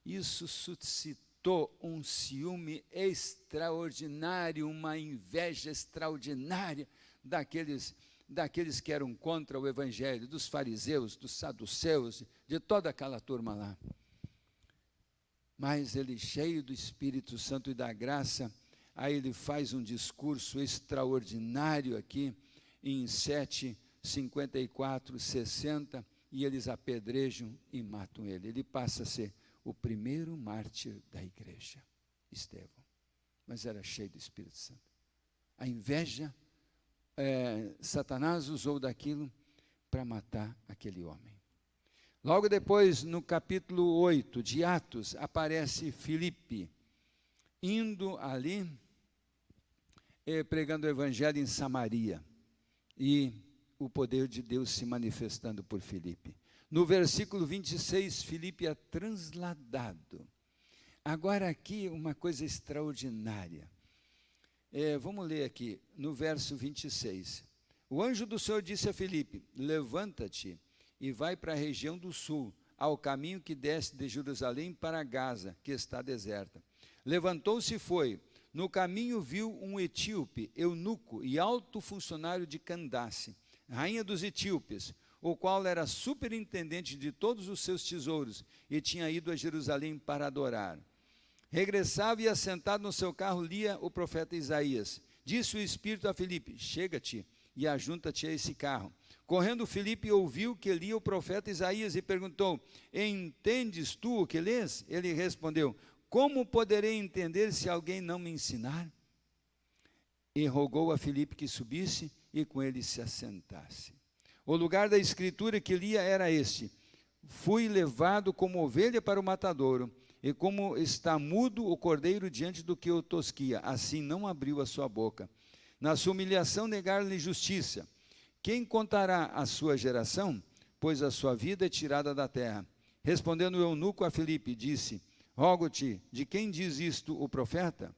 Isso suscitou um ciúme extraordinário, uma inveja extraordinária daqueles que eram contra o evangelho, dos fariseus, dos saduceus, de toda aquela turma lá. Mas ele, cheio do Espírito Santo e da graça, aí ele faz um discurso extraordinário aqui, em 7:54, 60, e eles apedrejam e matam ele. Ele passa a ser o primeiro mártir da igreja, Estevão, mas era cheio do Espírito Santo. A inveja, Satanás usou daquilo para matar aquele homem. Logo depois, no capítulo 8 de Atos, aparece Filipe, indo ali, pregando o evangelho em Samaria, e o poder de Deus se manifestando por Filipe. No versículo 26, Filipe é transladado. Agora aqui uma coisa extraordinária. Vamos ler aqui, no verso 26. O anjo do Senhor disse a Filipe: levanta-te e vai para a região do sul, ao caminho que desce de Jerusalém para Gaza, que está deserta. Levantou-se e foi. No caminho viu um etíope, eunuco e alto funcionário de Candace, rainha dos etíopes, o qual era superintendente de todos os seus tesouros, e tinha ido a Jerusalém para adorar. Regressava e, assentado no seu carro, lia o profeta Isaías. Disse o Espírito a Filipe: chega-te e ajunta-te a esse carro. Correndo, Filipe ouviu que lia o profeta Isaías e perguntou: entendes tu o que lês? Ele respondeu: como poderei entender se alguém não me ensinar? E rogou a Filipe que subisse e com ele se assentasse. O lugar da escritura que lia era este: fui levado como ovelha para o matadouro, e como está mudo o cordeiro diante do que o tosquia, assim não abriu a sua boca. Na sua humilhação negaram-lhe justiça. Quem contará a sua geração? Pois a sua vida é tirada da terra. Respondendo o eunuco a Filipe, disse: rogo-te, de quem diz isto o profeta?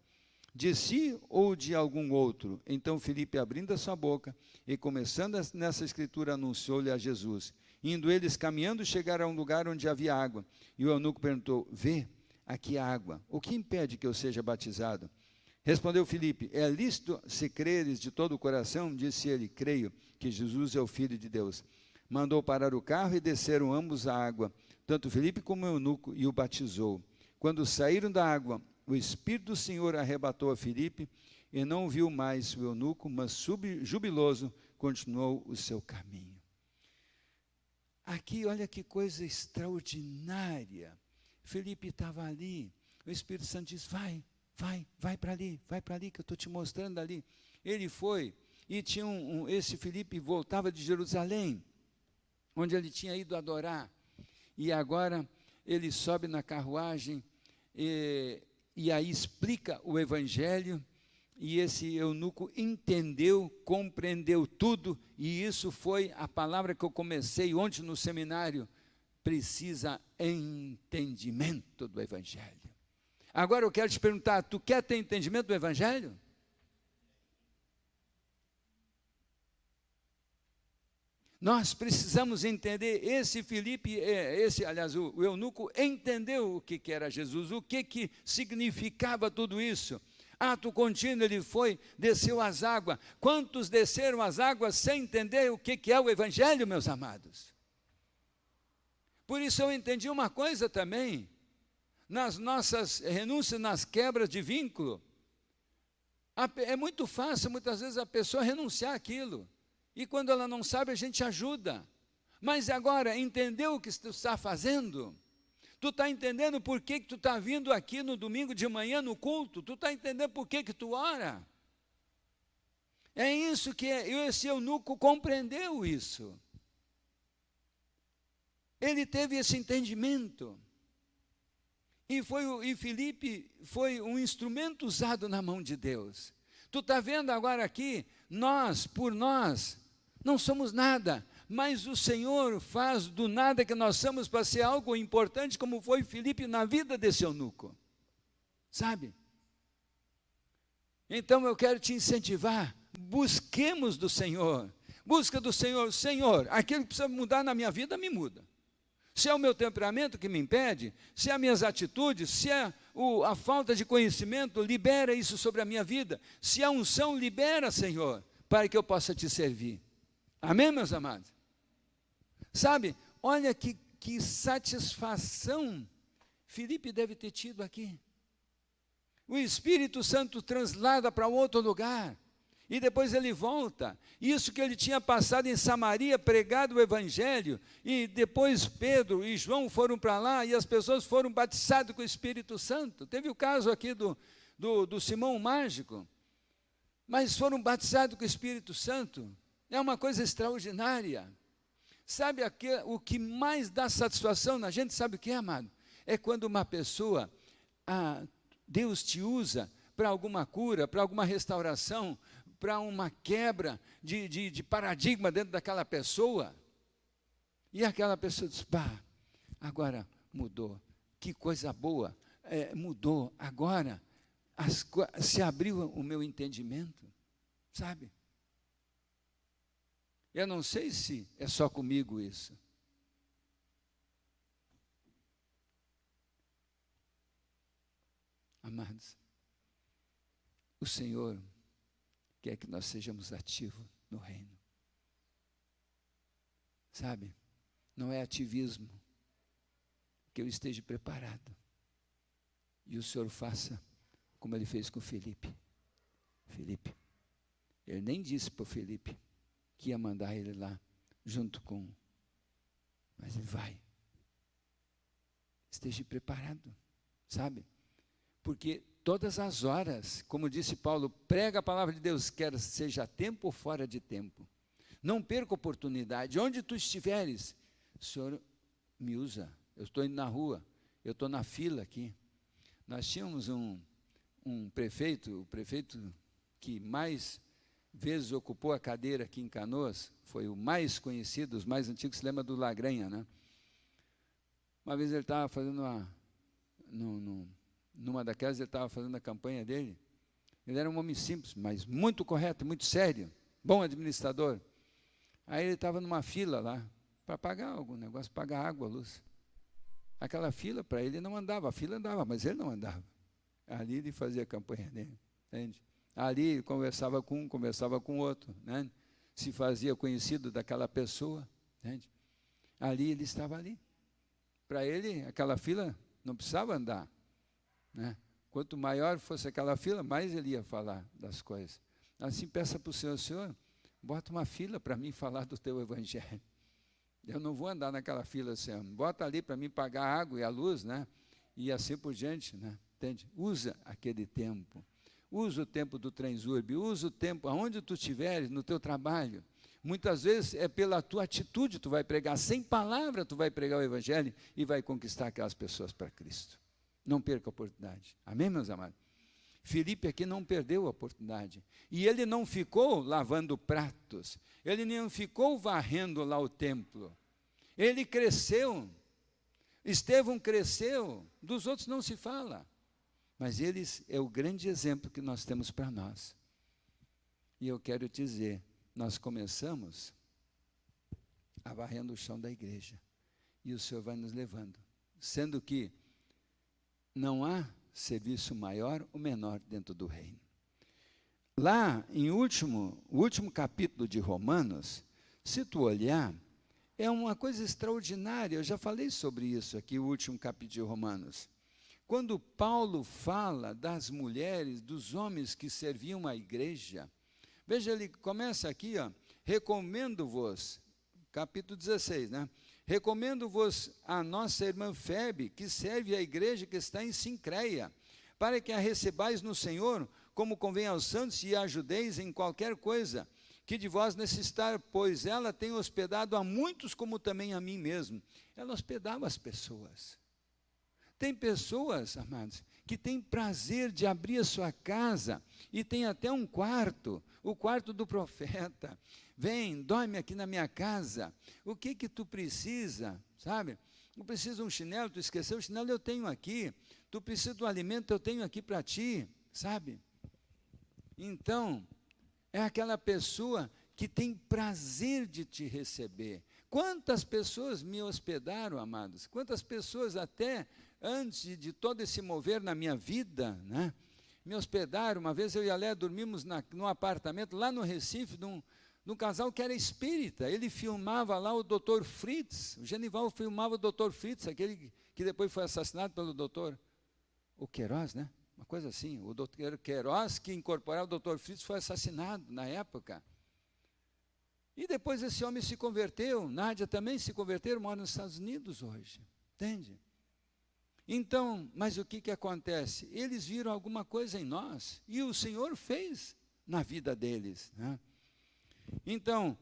De si ou de algum outro? Então Filipe, abrindo a sua boca e começando nessa escritura, anunciou-lhe a Jesus. Indo eles caminhando, chegaram a um lugar onde havia água. E o eunuco perguntou: vê, aqui há água. O que impede que eu seja batizado? Respondeu Filipe: é lícito se creres de todo o coração? Disse ele: creio que Jesus é o Filho de Deus. Mandou parar o carro e desceram ambos à água, tanto Filipe como o eunuco, e o batizou. Quando saíram da água, o Espírito do Senhor arrebatou a Filipe, e não viu mais o eunuco, mas jubiloso continuou o seu caminho. Aqui, olha que coisa extraordinária. Filipe estava ali, o Espírito Santo disse: vai para ali, que eu estou te mostrando ali. Ele foi, e tinha esse Filipe voltava de Jerusalém, onde ele tinha ido adorar, e agora ele sobe na carruagem, e aí explica o Evangelho, e esse eunuco entendeu, compreendeu tudo, e isso foi a palavra que eu comecei ontem no seminário: precisa entendimento do Evangelho. Agora eu quero te perguntar: tu quer ter entendimento do Evangelho? Nós precisamos entender. Esse Filipe, o eunuco entendeu o que era Jesus, o que significava tudo isso. Ato contínuo, ele foi, desceu as águas. Quantos desceram as águas sem entender o que é o Evangelho, meus amados? Por isso eu entendi uma coisa também: nas nossas renúncias, nas quebras de vínculo, é muito fácil muitas vezes a pessoa renunciar àquilo, e quando ela não sabe, a gente ajuda. Mas agora, entendeu o que tu está fazendo? Tu está entendendo por que tu está vindo aqui no domingo de manhã no culto? Tu está entendendo por que tu ora? É isso que esse eunuco compreendeu isso. Ele teve esse entendimento. E Filipe foi um instrumento usado na mão de Deus. Tu está vendo agora aqui, por nós, não somos nada, mas o Senhor faz do nada que nós somos para ser algo importante, como foi Filipe na vida desse eunuco. Sabe? Então eu quero te incentivar, busquemos do Senhor. Busca do Senhor: Senhor, aquilo que precisa mudar na minha vida, me muda. Se é o meu temperamento que me impede, se é as minhas atitudes, se é a falta de conhecimento, libera isso sobre a minha vida. Se a unção, libera, Senhor, para que eu possa te servir. Amém, meus amados? Sabe, olha que satisfação Filipe deve ter tido aqui. O Espírito Santo translada para outro lugar, e depois ele volta. Isso que ele tinha passado em Samaria, pregado o Evangelho, e depois Pedro e João foram para lá, e as pessoas foram batizadas com o Espírito Santo. Teve o caso aqui do Simão Mágico, mas foram batizados com o Espírito Santo. É uma coisa extraordinária. Sabe o que mais dá satisfação na gente? Sabe o que é, amado? É quando uma pessoa, Deus te usa para alguma cura, para alguma restauração, para uma quebra de paradigma dentro daquela pessoa, e aquela pessoa diz: pá, agora mudou, que coisa boa, mudou, agora se abriu o meu entendimento, sabe? Eu não sei se é só comigo isso. Amados, o Senhor quer que nós sejamos ativos no reino. Sabe? Não é ativismo. Que eu esteja preparado. E o Senhor faça como ele fez com Filipe. Filipe. Ele nem disse para o Filipe que ia mandar ele lá junto com... Mas ele vai. Esteja preparado, sabe? Porque todas as horas, como disse Paulo, prega a palavra de Deus, quer seja a tempo ou fora de tempo. Não perca a oportunidade. Onde tu estiveres, o Senhor me usa. Eu estou indo na rua, eu estou na fila aqui. Nós tínhamos um prefeito, o prefeito que mais vezes ocupou a cadeira aqui em Canoas, foi o mais conhecido, os mais antigos, se lembra do Lagranha, né? Uma vez ele estava fazendo numa daquelas, ele estava fazendo a campanha dele. Ele era um homem simples, mas muito correto, muito sério, bom administrador. Aí ele estava numa fila lá, para pagar algum negócio, pagar água, luz. Aquela fila, para ele não andava, a fila andava, mas ele não andava. Ali ele fazia a campanha dele, entende? Ali ele conversava com um, conversava com outro, né? Se fazia conhecido daquela pessoa, entende? Ali ele estava ali. Para ele, aquela fila não precisava andar, né? Quanto maior fosse aquela fila, mais ele ia falar das coisas. Assim, peça para o Senhor, Senhor, bota uma fila para mim falar do teu evangelho. Eu não vou andar naquela fila, Senhor. Bota ali para mim pagar a água e a luz, né? E assim por diante, né? Entende? Usa aquele tempo. Usa o tempo do Transurb, usa o tempo aonde tu estiveres, no teu trabalho. Muitas vezes é pela tua atitude tu vai pregar, sem palavra tu vai pregar o evangelho e vai conquistar aquelas pessoas para Cristo. Não perca a oportunidade. Amém, meus amados? Filipe aqui não perdeu a oportunidade. E ele não ficou lavando pratos, ele não ficou varrendo lá o templo. Ele cresceu, Estevão cresceu, dos outros não se fala. Mas eles é o grande exemplo que nós temos para nós. E eu quero te dizer, nós começamos a varrendo o chão da igreja. E o Senhor vai nos levando. Sendo que não há serviço maior ou menor dentro do reino. Lá, em o último capítulo de Romanos, se tu olhar, é uma coisa extraordinária. Eu já falei sobre isso aqui, o último capítulo de Romanos. Quando Paulo fala das mulheres, dos homens que serviam a igreja, veja, ele começa aqui, ó, recomendo-vos, capítulo 16, né? Recomendo-vos a nossa irmã Febe, que serve a igreja que está em Sincreia, para que a recebais no Senhor, como convém aos santos, e a ajudeis em qualquer coisa que de vós necessitar, pois ela tem hospedado a muitos, como também a mim mesmo. Ela hospedava as pessoas. Tem pessoas, amados, que têm prazer de abrir a sua casa e tem até um quarto, o quarto do profeta. Vem, dorme aqui na minha casa. O que tu precisa, sabe? Tu precisa de um chinelo, tu esqueceu o chinelo, eu tenho aqui. Tu precisa de um alimento, eu tenho aqui para ti, sabe? Então, é aquela pessoa que tem prazer de te receber. Quantas pessoas me hospedaram, amados? Quantas pessoas até antes de todo esse mover na minha vida, né, me hospedaram. Uma vez eu e a Léa dormimos num apartamento lá no Recife, de um casal que era espírita. Ele filmava lá o Dr. Fritz, o Genival filmava o Dr. Fritz, aquele que depois foi assassinado pelo Dr. o Queiroz, né? Uma coisa assim, o Dr. Queiroz, que incorporava o Dr. Fritz, foi assassinado na época. E depois esse homem se converteu, Nádia também se converteu, mora nos Estados Unidos hoje, entende? Então, mas o que acontece? Eles viram alguma coisa em nós, e o Senhor fez na vida deles, né? Então,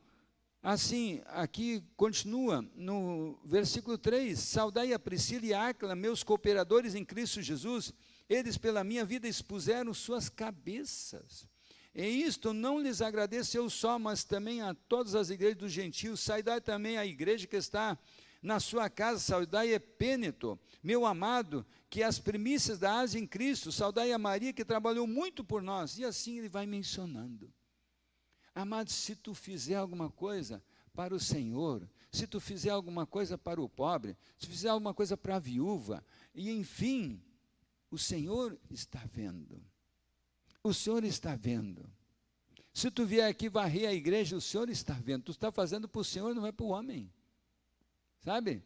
assim, aqui continua, no versículo 3, saudai a Priscila e a Áquila, meus cooperadores em Cristo Jesus, eles pela minha vida expuseram suas cabeças. Em isto não lhes agradeço eu só, mas também a todas as igrejas dos gentios, saudai também a igreja que está na sua casa, saudai Epêneto, meu amado, que é as primícias da Ásia em Cristo, saudai a Maria, que trabalhou muito por nós, e assim ele vai mencionando. Amado, se tu fizer alguma coisa para o Senhor, se tu fizer alguma coisa para o pobre, se fizer alguma coisa para a viúva, e enfim, o Senhor está vendo. O Senhor está vendo. Se tu vier aqui varrer a igreja, o Senhor está vendo. Tu está fazendo para o Senhor, não é para o homem. Sabe?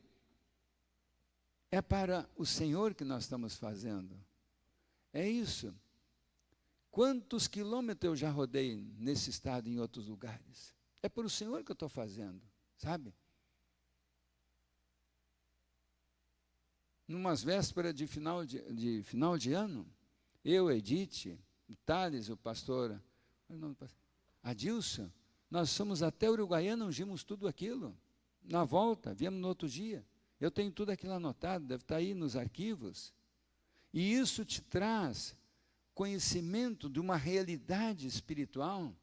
É para o Senhor que nós estamos fazendo. É isso. Quantos quilômetros eu já rodei nesse estado e em outros lugares? É para o Senhor que eu estou fazendo, sabe? Numas vésperas de final de ano, eu, Edith, o Thales, o pastor Adilson, nós fomos até Uruguaiana, ungimos tudo aquilo. Na volta, viemos no outro dia. Eu tenho tudo aquilo anotado, deve estar aí nos arquivos. E isso te traz conhecimento de uma realidade espiritual.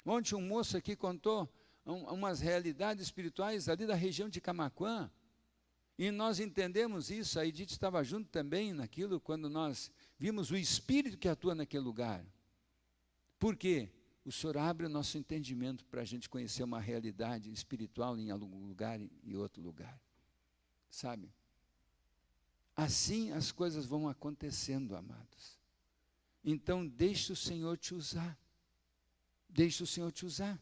Ontem um moço aqui contou umas realidades espirituais ali da região de Camaquã. E nós entendemos isso, a Edith estava junto também naquilo, quando nós vimos o Espírito que atua naquele lugar. Por quê? O Senhor abre o nosso entendimento para a gente conhecer uma realidade espiritual em algum lugar e outro lugar. Sabe? Assim as coisas vão acontecendo, amados. Então, deixe o Senhor te usar. Deixe o Senhor te usar.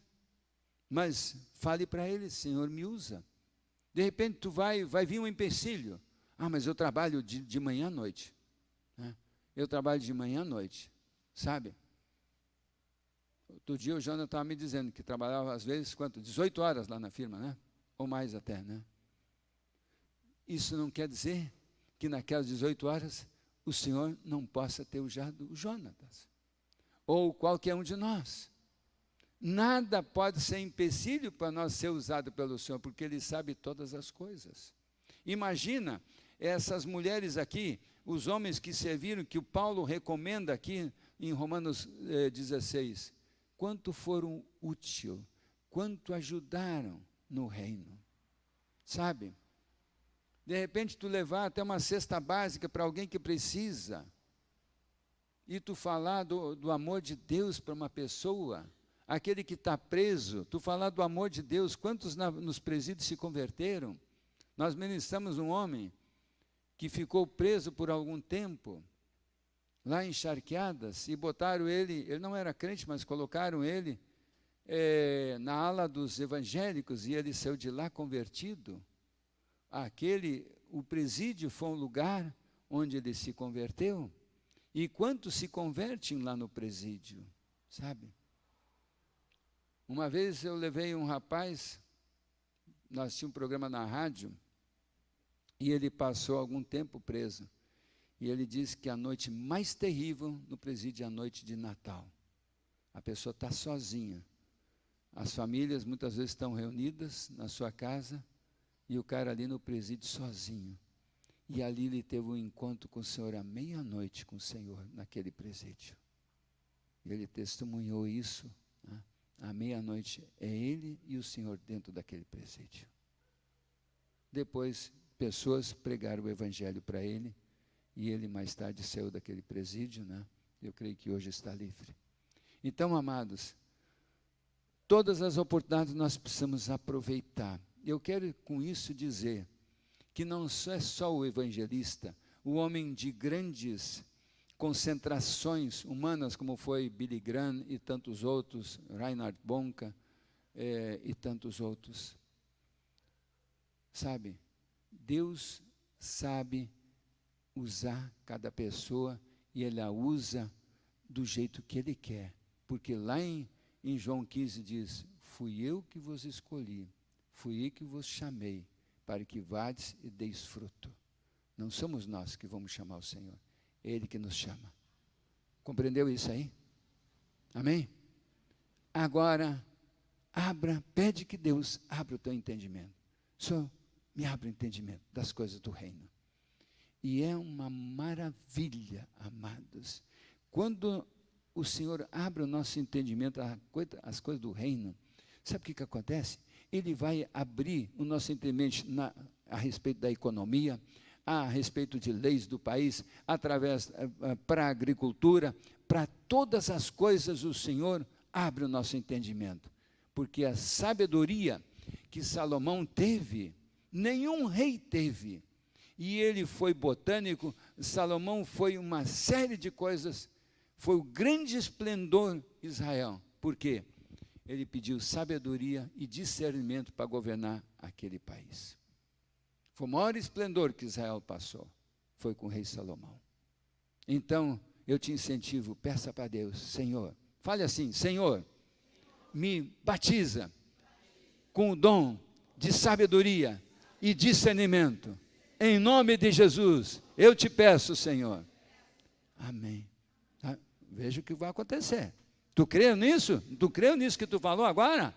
Mas fale para Ele, Senhor, me usa. De repente, tu vai vir um empecilho. Ah, mas eu trabalho de manhã à noite. Né? Eu trabalho de manhã à noite. Sabe? Outro dia o Jonathan estava me dizendo que trabalhava às vezes, 18 horas lá na firma, né? Ou mais até, né? Isso não quer dizer que naquelas 18 horas o Senhor não possa ter usado o Jonatas. Ou qualquer um de nós. Nada pode ser empecilho para nós ser usado pelo Senhor, porque Ele sabe todas as coisas. Imagina essas mulheres aqui, os homens que serviram, que o Paulo recomenda aqui em Romanos 16. Quanto foram úteis, quanto ajudaram no reino. Sabe? De repente tu levar até uma cesta básica para alguém que precisa, e tu falar do amor de Deus para uma pessoa, aquele que está preso, tu falar do amor de Deus, quantos nos presídios se converteram? Nós ministramos um homem que ficou preso por algum tempo, lá em Charqueadas, e botaram ele não era crente, mas colocaram ele na ala dos evangélicos, e ele saiu de lá convertido. O presídio foi um lugar onde ele se converteu. E quantos se convertem lá no presídio, sabe? Uma vez eu levei um rapaz, nós tínhamos um programa na rádio, e ele passou algum tempo preso. E ele disse que a noite mais terrível no presídio é a noite de Natal. A pessoa está sozinha. As famílias muitas vezes estão reunidas na sua casa, e o cara ali no presídio sozinho. E ali ele teve um encontro com o Senhor à meia-noite com o Senhor, naquele presídio. E ele testemunhou isso, né? À meia-noite é ele e o Senhor dentro daquele presídio. Depois, pessoas pregaram o evangelho para ele, e ele mais tarde saiu daquele presídio, né? Eu creio que hoje está livre. Então, amados, todas as oportunidades nós precisamos aproveitar. Eu quero com isso dizer que não é só o evangelista, o homem de grandes concentrações humanas, como foi Billy Graham e tantos outros, Reinhard Bonke e tantos outros. Sabe, Deus sabe usar cada pessoa, e Ele a usa do jeito que Ele quer. Porque lá em João 15 diz, fui eu que vos escolhi, fui eu que vos chamei, para que vades e deis fruto. Não somos nós que vamos chamar o Senhor, é Ele que nos chama. Compreendeu isso aí? Amém? Agora, pede que Deus abra o teu entendimento. Senhor, me abre o entendimento das coisas do reino. E é uma maravilha, amados, quando o Senhor abre o nosso entendimento às coisas do reino. Sabe o que acontece? Ele vai abrir o nosso entendimento a respeito da economia, a respeito de leis do país, para a agricultura, para todas as coisas o Senhor abre o nosso entendimento. Porque a sabedoria que Salomão teve, nenhum rei teve. E ele foi botânico, Salomão foi uma série de coisas, foi o grande esplendor de Israel. Por quê? Ele pediu sabedoria e discernimento para governar aquele país. Foi o maior esplendor que Israel passou, foi com o rei Salomão. Então, eu te incentivo, peça para Deus, Senhor, fale assim, Senhor, me batiza com o dom de sabedoria e discernimento. Em nome de Jesus, eu te peço, Senhor. Amém. Tá? Veja o que vai acontecer. Tu crê nisso? Tu crê nisso que tu falou agora?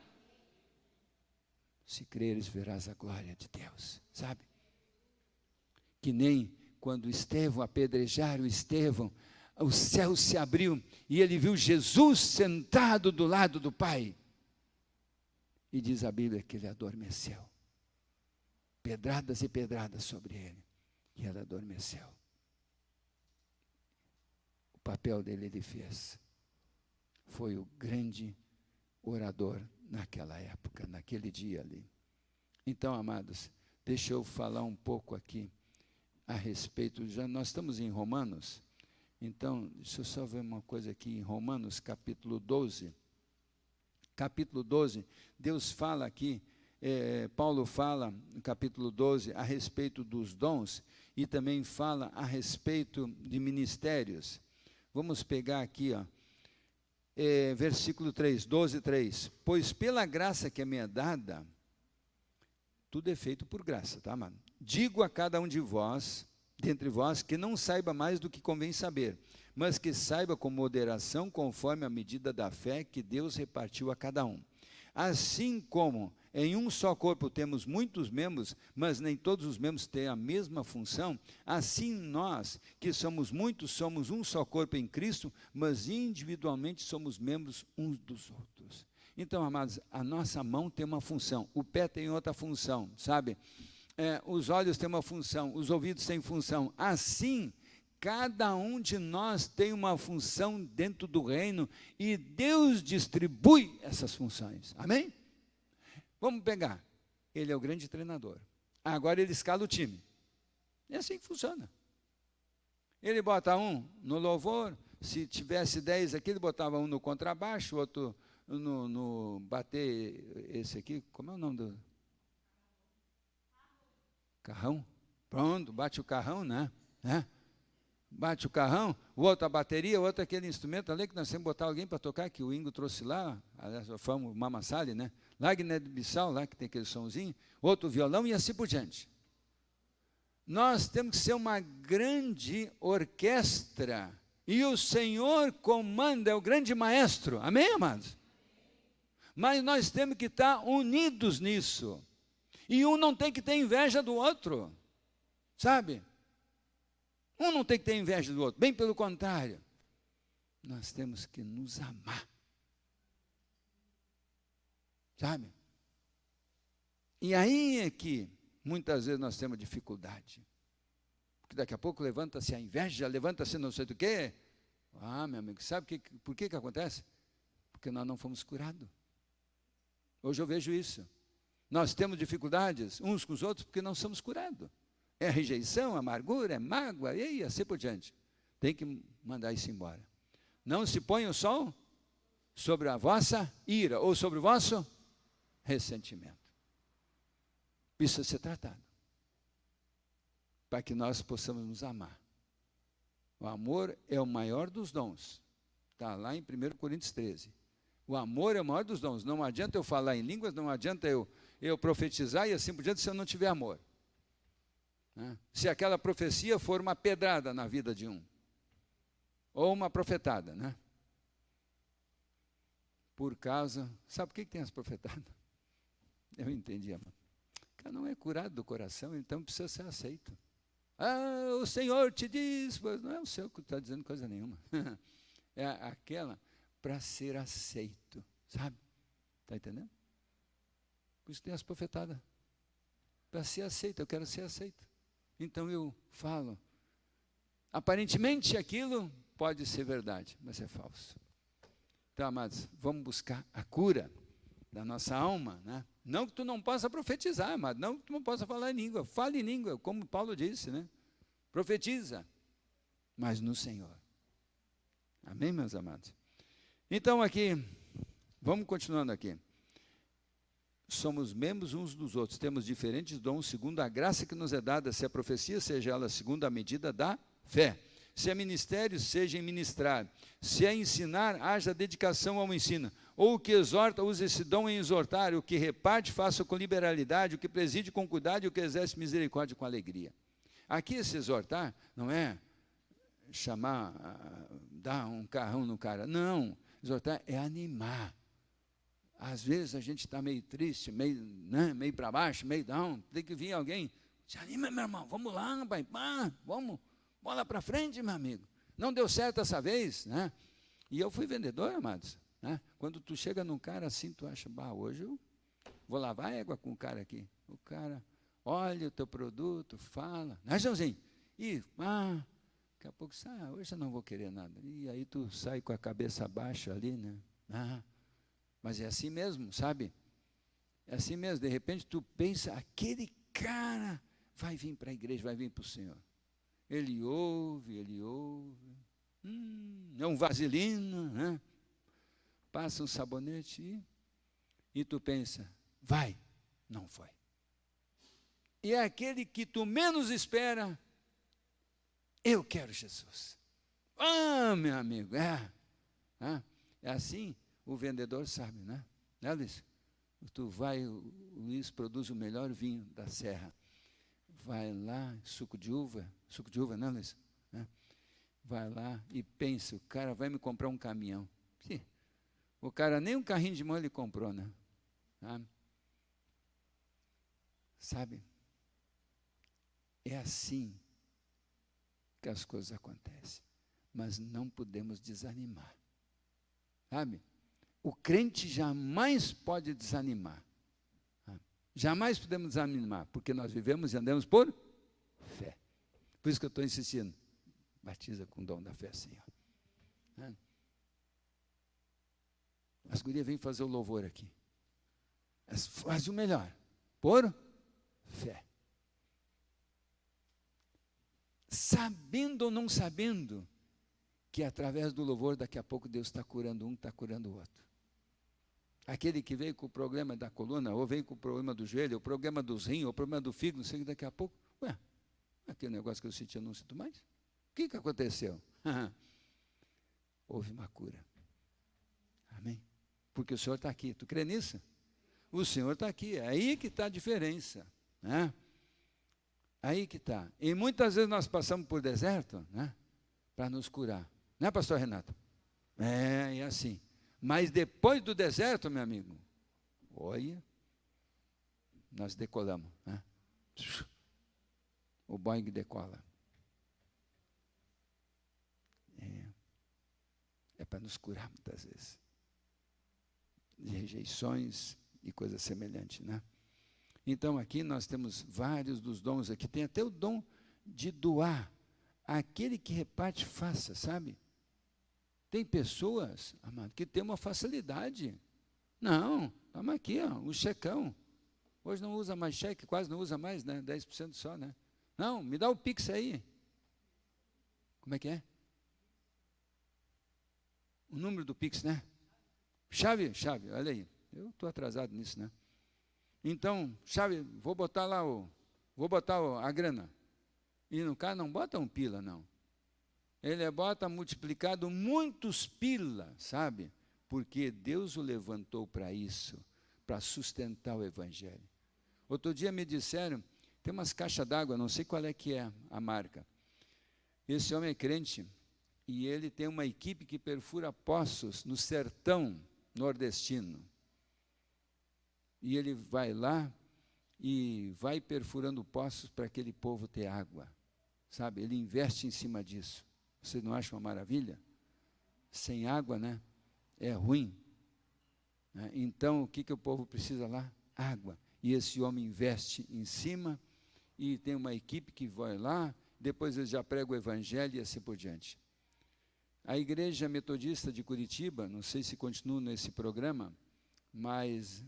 Se creres, verás a glória de Deus, sabe? Que nem quando Estevão, apedrejaram Estevão, o céu se abriu e ele viu Jesus sentado do lado do Pai. E diz a Bíblia que ele adormeceu. Pedradas e pedradas sobre ele. E ele adormeceu. O papel dele ele fez. Foi o grande orador naquela época, naquele dia ali. Então, amados, deixa eu falar um pouco aqui a respeito, já nós estamos em Romanos, então, deixa eu só ver uma coisa aqui, em Romanos capítulo 12, Deus fala aqui, Paulo fala no capítulo 12 a respeito dos dons, e também fala a respeito de ministérios. Vamos pegar aqui, ó, versículo 3, 12:3, pois pela graça que me é dada, tudo é feito por graça, tá, amado? Digo a cada um de vós, dentre vós, que não saiba mais do que convém saber, mas que saiba com moderação, conforme a medida da fé que Deus repartiu a cada um. Assim como em um só corpo temos muitos membros, mas nem todos os membros têm a mesma função, assim nós, que somos muitos, somos um só corpo em Cristo, mas individualmente somos membros uns dos outros. Então, amados, a nossa mão tem uma função, o pé tem outra função, sabe? Os olhos têm uma função, os ouvidos têm função. Assim, cada um de nós tem uma função dentro do reino e Deus distribui essas funções. Amém? Vamos pegar. Ele é o grande treinador. Agora ele escala o time. É assim que funciona. Ele bota um no louvor, se tivesse 10 aqui, ele botava um no contrabaixo, outro no bater, esse aqui, como é o nome do... Carrão? Pronto, bate o carrão, né? Bate o carrão, o outro a bateria, o outro aquele instrumento ali que nós temos que botar alguém para tocar, que o Ingo trouxe lá, aliás, o Mama Sali, né? Lá em Guiné-Bissau, lá que tem aquele somzinho, outro violão e assim por diante. Nós temos que ser uma grande orquestra, e o Senhor comanda, é o grande maestro, amém, amados? Mas nós temos que estar unidos nisso, e um não tem que ter inveja do outro, sabe? Um não tem que ter inveja do outro, bem pelo contrário, nós temos que nos amar, sabe? E aí é que muitas vezes nós temos dificuldade, porque daqui a pouco levanta-se a inveja, levanta-se não sei do quê. Ah, meu amigo, sabe por que acontece? Porque nós não fomos curados. Hoje eu vejo isso. Nós temos dificuldades uns com os outros porque não somos curados. É rejeição, amargura, é mágoa, e assim por diante. Tem que mandar isso embora. Não se põe o sol sobre a vossa ira ou sobre o vosso ressentimento. Precisa ser tratado, para que nós possamos nos amar. O amor é o maior dos dons. Está lá em 1 Coríntios 13. O amor é o maior dos dons. Não adianta eu falar em línguas, não adianta eu profetizar e assim por diante se eu não tiver amor. Se aquela profecia for uma pedrada na vida de um, ou uma profetada, né? Por causa, sabe por que tem as profetadas? Eu entendi, amor. Cada um é curado do coração, então precisa ser aceito. Ah, o Senhor te diz, mas não é o Senhor que está dizendo coisa nenhuma. É aquela para ser aceito, sabe? Está entendendo? Por isso tem as profetadas. Para ser aceito, eu quero ser aceito. Então eu falo. Aparentemente aquilo pode ser verdade, mas é falso. Então, amados, vamos buscar a cura da nossa alma, né? Não que tu não possa profetizar, amado, não que tu não possa falar em língua, fale em língua, como Paulo disse, né? Profetiza, mas no Senhor. Amém, meus amados? Então aqui, vamos continuando aqui. Somos membros uns dos outros, temos diferentes dons segundo a graça que nos é dada, se a profecia seja ela segundo a medida da fé, Se é ministério, seja em ministrar. Se é ensinar, haja dedicação ao ensino. Ou o que exorta, use esse dom em exortar. O que reparte, faça com liberalidade. O que preside com cuidado e o que exerce misericórdia com alegria. Aqui esse exortar não é chamar, dar um carrão no cara. Não, exortar é animar. Às vezes a gente está meio triste, meio para baixo, meio down. Tem que vir alguém, se anima, meu irmão, vamos lá, rapaz, vamos, bola para frente, meu amigo. Não deu certo essa vez, né? E eu fui vendedor, amados. Né? Quando tu chega num cara assim, tu acha, hoje eu vou lavar égua com o cara aqui. O cara olha o teu produto, fala, né, Joãozinho? E, daqui a pouco, hoje eu não vou querer nada. E aí tu sai com a cabeça baixa ali, né? Mas é assim mesmo, sabe? É assim mesmo, de repente tu pensa, aquele cara vai vir para a igreja, vai vir para o Senhor. Ele ouve, é um vaselina, né? Passa um sabonete e tu pensa, vai, não foi. E é aquele que tu menos espera, eu quero Jesus. Meu amigo, é assim, o vendedor sabe, né? Né, Luiz? Tu vai, o Luiz produz o melhor vinho da serra. Vai lá, suco de uva, né, Luiz? Vai lá e pensa, o cara vai me comprar um caminhão. Sim. O cara nem um carrinho de mão ele comprou, né? Sabe? É assim que as coisas acontecem. Mas não podemos desanimar. Sabe? O crente jamais pode desanimar. Jamais podemos desanimar, porque nós vivemos e andamos por fé. Por isso que eu estou insistindo. Batiza com o dom da fé, Senhor. As gurias vêm fazer o louvor aqui. Elas fazem o melhor. Por fé. Sabendo ou não sabendo, que através do louvor, daqui a pouco Deus está curando um, está curando o outro. Aquele que veio com o problema da coluna, ou veio com o problema do joelho, ou o problema dos rins, ou o problema do fígado, não sei, daqui a pouco, aquele negócio que eu senti, eu não sinto mais. O que aconteceu? Houve uma cura. Amém? Porque o Senhor está aqui. Tu crê nisso? O Senhor está aqui. É aí que está a diferença. Né? Aí que está. E muitas vezes nós passamos por deserto, né? Para nos curar. Não é, pastor Renato? É assim. Mas depois do deserto, meu amigo, olha, nós decolamos. Né? O Boeing decola. É para nos curar muitas vezes. De rejeições e coisas semelhantes, né? Então aqui nós temos vários dos dons aqui. Tem até o dom de doar. Aquele que reparte, faça, sabe? Tem pessoas, amado, que tem uma facilidade. Não, toma aqui, o checão. Hoje não usa mais cheque, quase não usa mais, né? 10% só, né? Não, me dá o Pix aí. Como é que é? O número do Pix, né? Chave, olha aí. Eu estou atrasado nisso, né? Então, chave, vou botar a grana. E no cara não bota um pila, não. Ele bota multiplicado muitos pila, sabe? Porque Deus o levantou para isso, para sustentar o Evangelho. Outro dia me disseram, tem umas caixas d'água, não sei qual é que é a marca. Esse homem é crente e ele tem uma equipe que perfura poços no sertão nordestino. E ele vai lá e vai perfurando poços para aquele povo ter água. Sabe? Ele investe em cima disso. Vocês não acham uma maravilha? Sem água, né? É ruim. Né? Então, o que o povo precisa lá? Água. E esse homem investe em cima e tem uma equipe que vai lá, depois eles já pregam o Evangelho e assim por diante. A Igreja Metodista de Curitiba, não sei se continua nesse programa, mas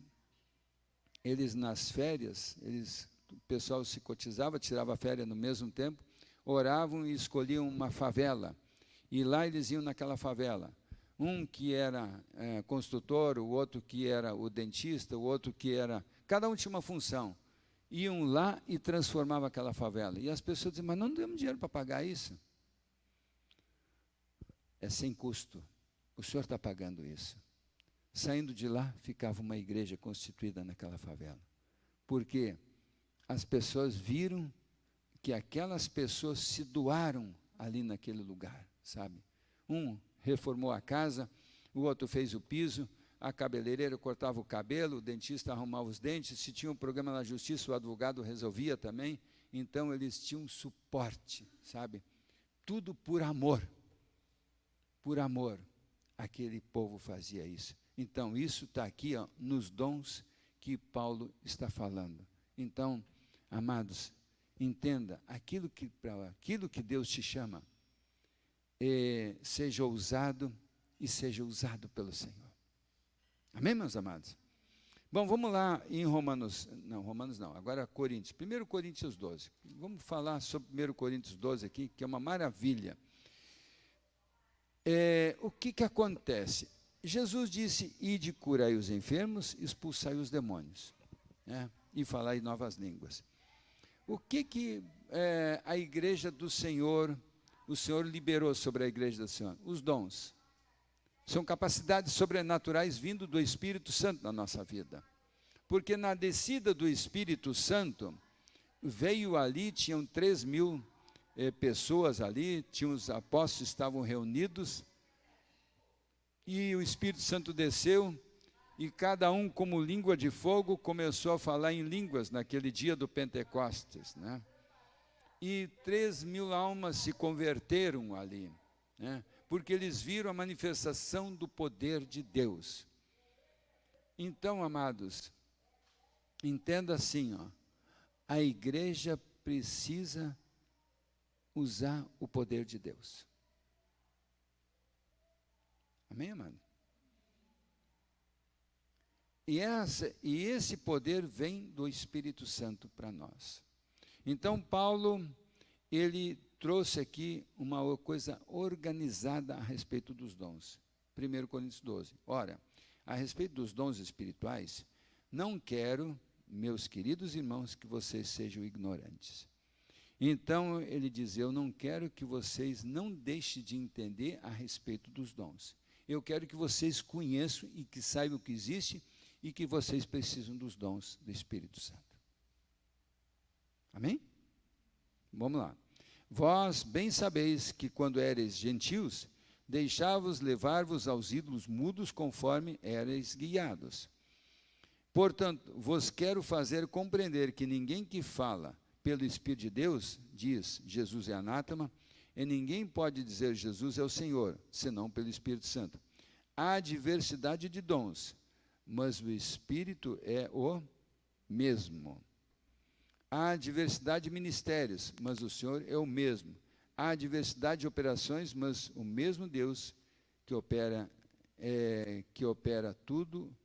eles nas férias, o pessoal se cotizava, tirava férias no mesmo tempo, oravam e escolhiam uma favela. E lá eles iam naquela favela. Um que era construtor, o outro que era o dentista, o outro que era... Cada um tinha uma função. Iam lá e transformavam aquela favela. E as pessoas diziam, mas não temos dinheiro para pagar isso. é sem custo. O Senhor está pagando isso. Saindo de lá, ficava uma igreja constituída naquela favela. Porque as pessoas viram que aquelas pessoas se doaram ali naquele lugar, sabe? Um reformou a casa, o outro fez o piso, a cabeleireira cortava o cabelo, o dentista arrumava os dentes, se tinha um problema na justiça, o advogado resolvia também. Então, eles tinham suporte, sabe? Tudo por amor. Por amor, aquele povo fazia isso. Então, isso está aqui, ó, nos dons que Paulo está falando. Então, amados, entenda, aquilo que Deus te chama, seja ousado e seja usado pelo Senhor. Amém, meus amados? Bom, vamos lá em Romanos não, agora Coríntios, 1 Coríntios 12. Vamos falar sobre 1 Coríntios 12 aqui, que é uma maravilha. O que acontece? Jesus disse, ide curai os enfermos, expulsai os demônios, né? E falai novas línguas. O que a igreja do Senhor, o Senhor liberou sobre a igreja do Senhor? Os dons. São capacidades sobrenaturais vindo do Espírito Santo na nossa vida. Porque na descida do Espírito Santo, veio ali, tinham 3.000 pessoas ali, os apóstolos estavam reunidos, e o Espírito Santo desceu, e cada um, como língua de fogo, começou a falar em línguas naquele dia do Pentecostes, né? E 3.000 almas se converteram ali, né? Porque eles viram a manifestação do poder de Deus. Então, amados, entenda assim, ó, a igreja precisa usar o poder de Deus. Amém, amado? E esse poder vem do Espírito Santo para nós. Então, Paulo, ele trouxe aqui uma coisa organizada a respeito dos dons. 1 Coríntios 12. Ora, a respeito dos dons espirituais, não quero, meus queridos irmãos, que vocês sejam ignorantes. Então, ele diz, eu não quero que vocês não deixem de entender a respeito dos dons. Eu quero que vocês conheçam e que saibam que existe e que vocês precisam dos dons do Espírito Santo. Amém? Vamos lá. Vós bem sabeis que quando éreis gentios, deixavos levar-vos aos ídolos mudos conforme éreis guiados. Portanto, vos quero fazer compreender que ninguém que fala pelo Espírito de Deus, diz Jesus é anátema, e ninguém pode dizer Jesus é o Senhor, senão pelo Espírito Santo. Há diversidade de dons, mas o Espírito é o mesmo. Há diversidade de ministérios, mas o Senhor é o mesmo. Há diversidade de operações, mas o mesmo Deus que opera tudo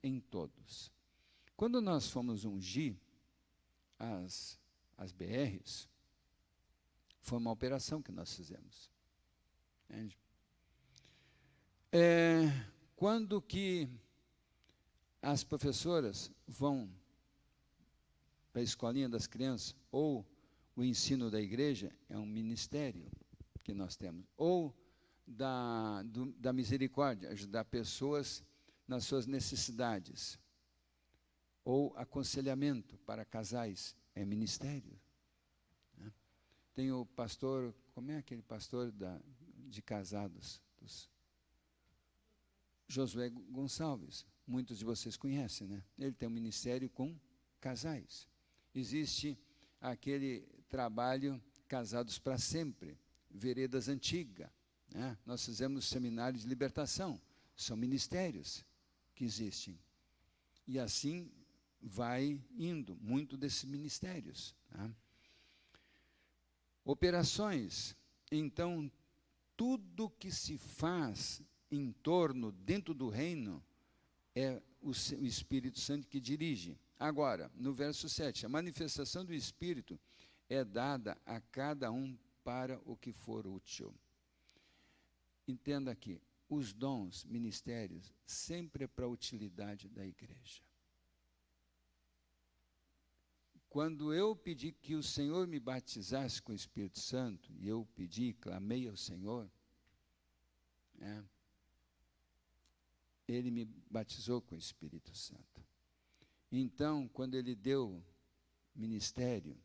em todos. Quando nós fomos ungir as BRs, foi uma operação que nós fizemos. Entende? Quando que as professoras vão para a escolinha das crianças, ou o ensino da igreja, é um ministério que nós temos, ou da misericórdia, ajudar pessoas nas suas necessidades, ou aconselhamento para casais, é ministério. Né? Tem o pastor, como é aquele pastor de casados? Josué Gonçalves, muitos de vocês conhecem, né? Ele tem um ministério com casais. Existe aquele trabalho Casados para Sempre, Veredas Antigas, né? Nós fizemos seminários de libertação, são ministérios que existem. E assim vai indo, muito desses ministérios. Tá? Operações, então, tudo que se faz em torno, dentro do reino, é o Espírito Santo que dirige. Agora, no verso 7, a manifestação do Espírito é dada a cada um para o que for útil. Entenda aqui, os dons, ministérios, sempre é para a utilidade da igreja. Quando eu pedi que o Senhor me batizasse com o Espírito Santo, e eu pedi, clamei ao Senhor, Ele me batizou com o Espírito Santo. Então, quando Ele deu ministério,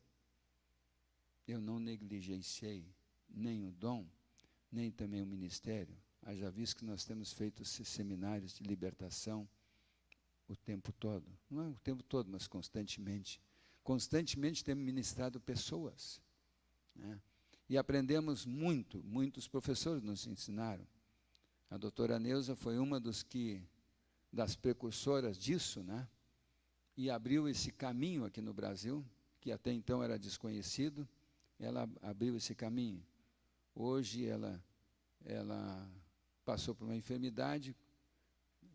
eu não negligenciei nem o dom, nem também o ministério. Haja visto que nós temos feito esses seminários de libertação o tempo todo. Não é o tempo todo, mas constantemente. Constantemente temos ministrado pessoas. E aprendemos muito, muitos professores nos ensinaram. A doutora Neuza foi uma das precursoras disso, e abriu esse caminho aqui no Brasil, que até então era desconhecido. Ela abriu esse caminho. Hoje ela passou por uma enfermidade,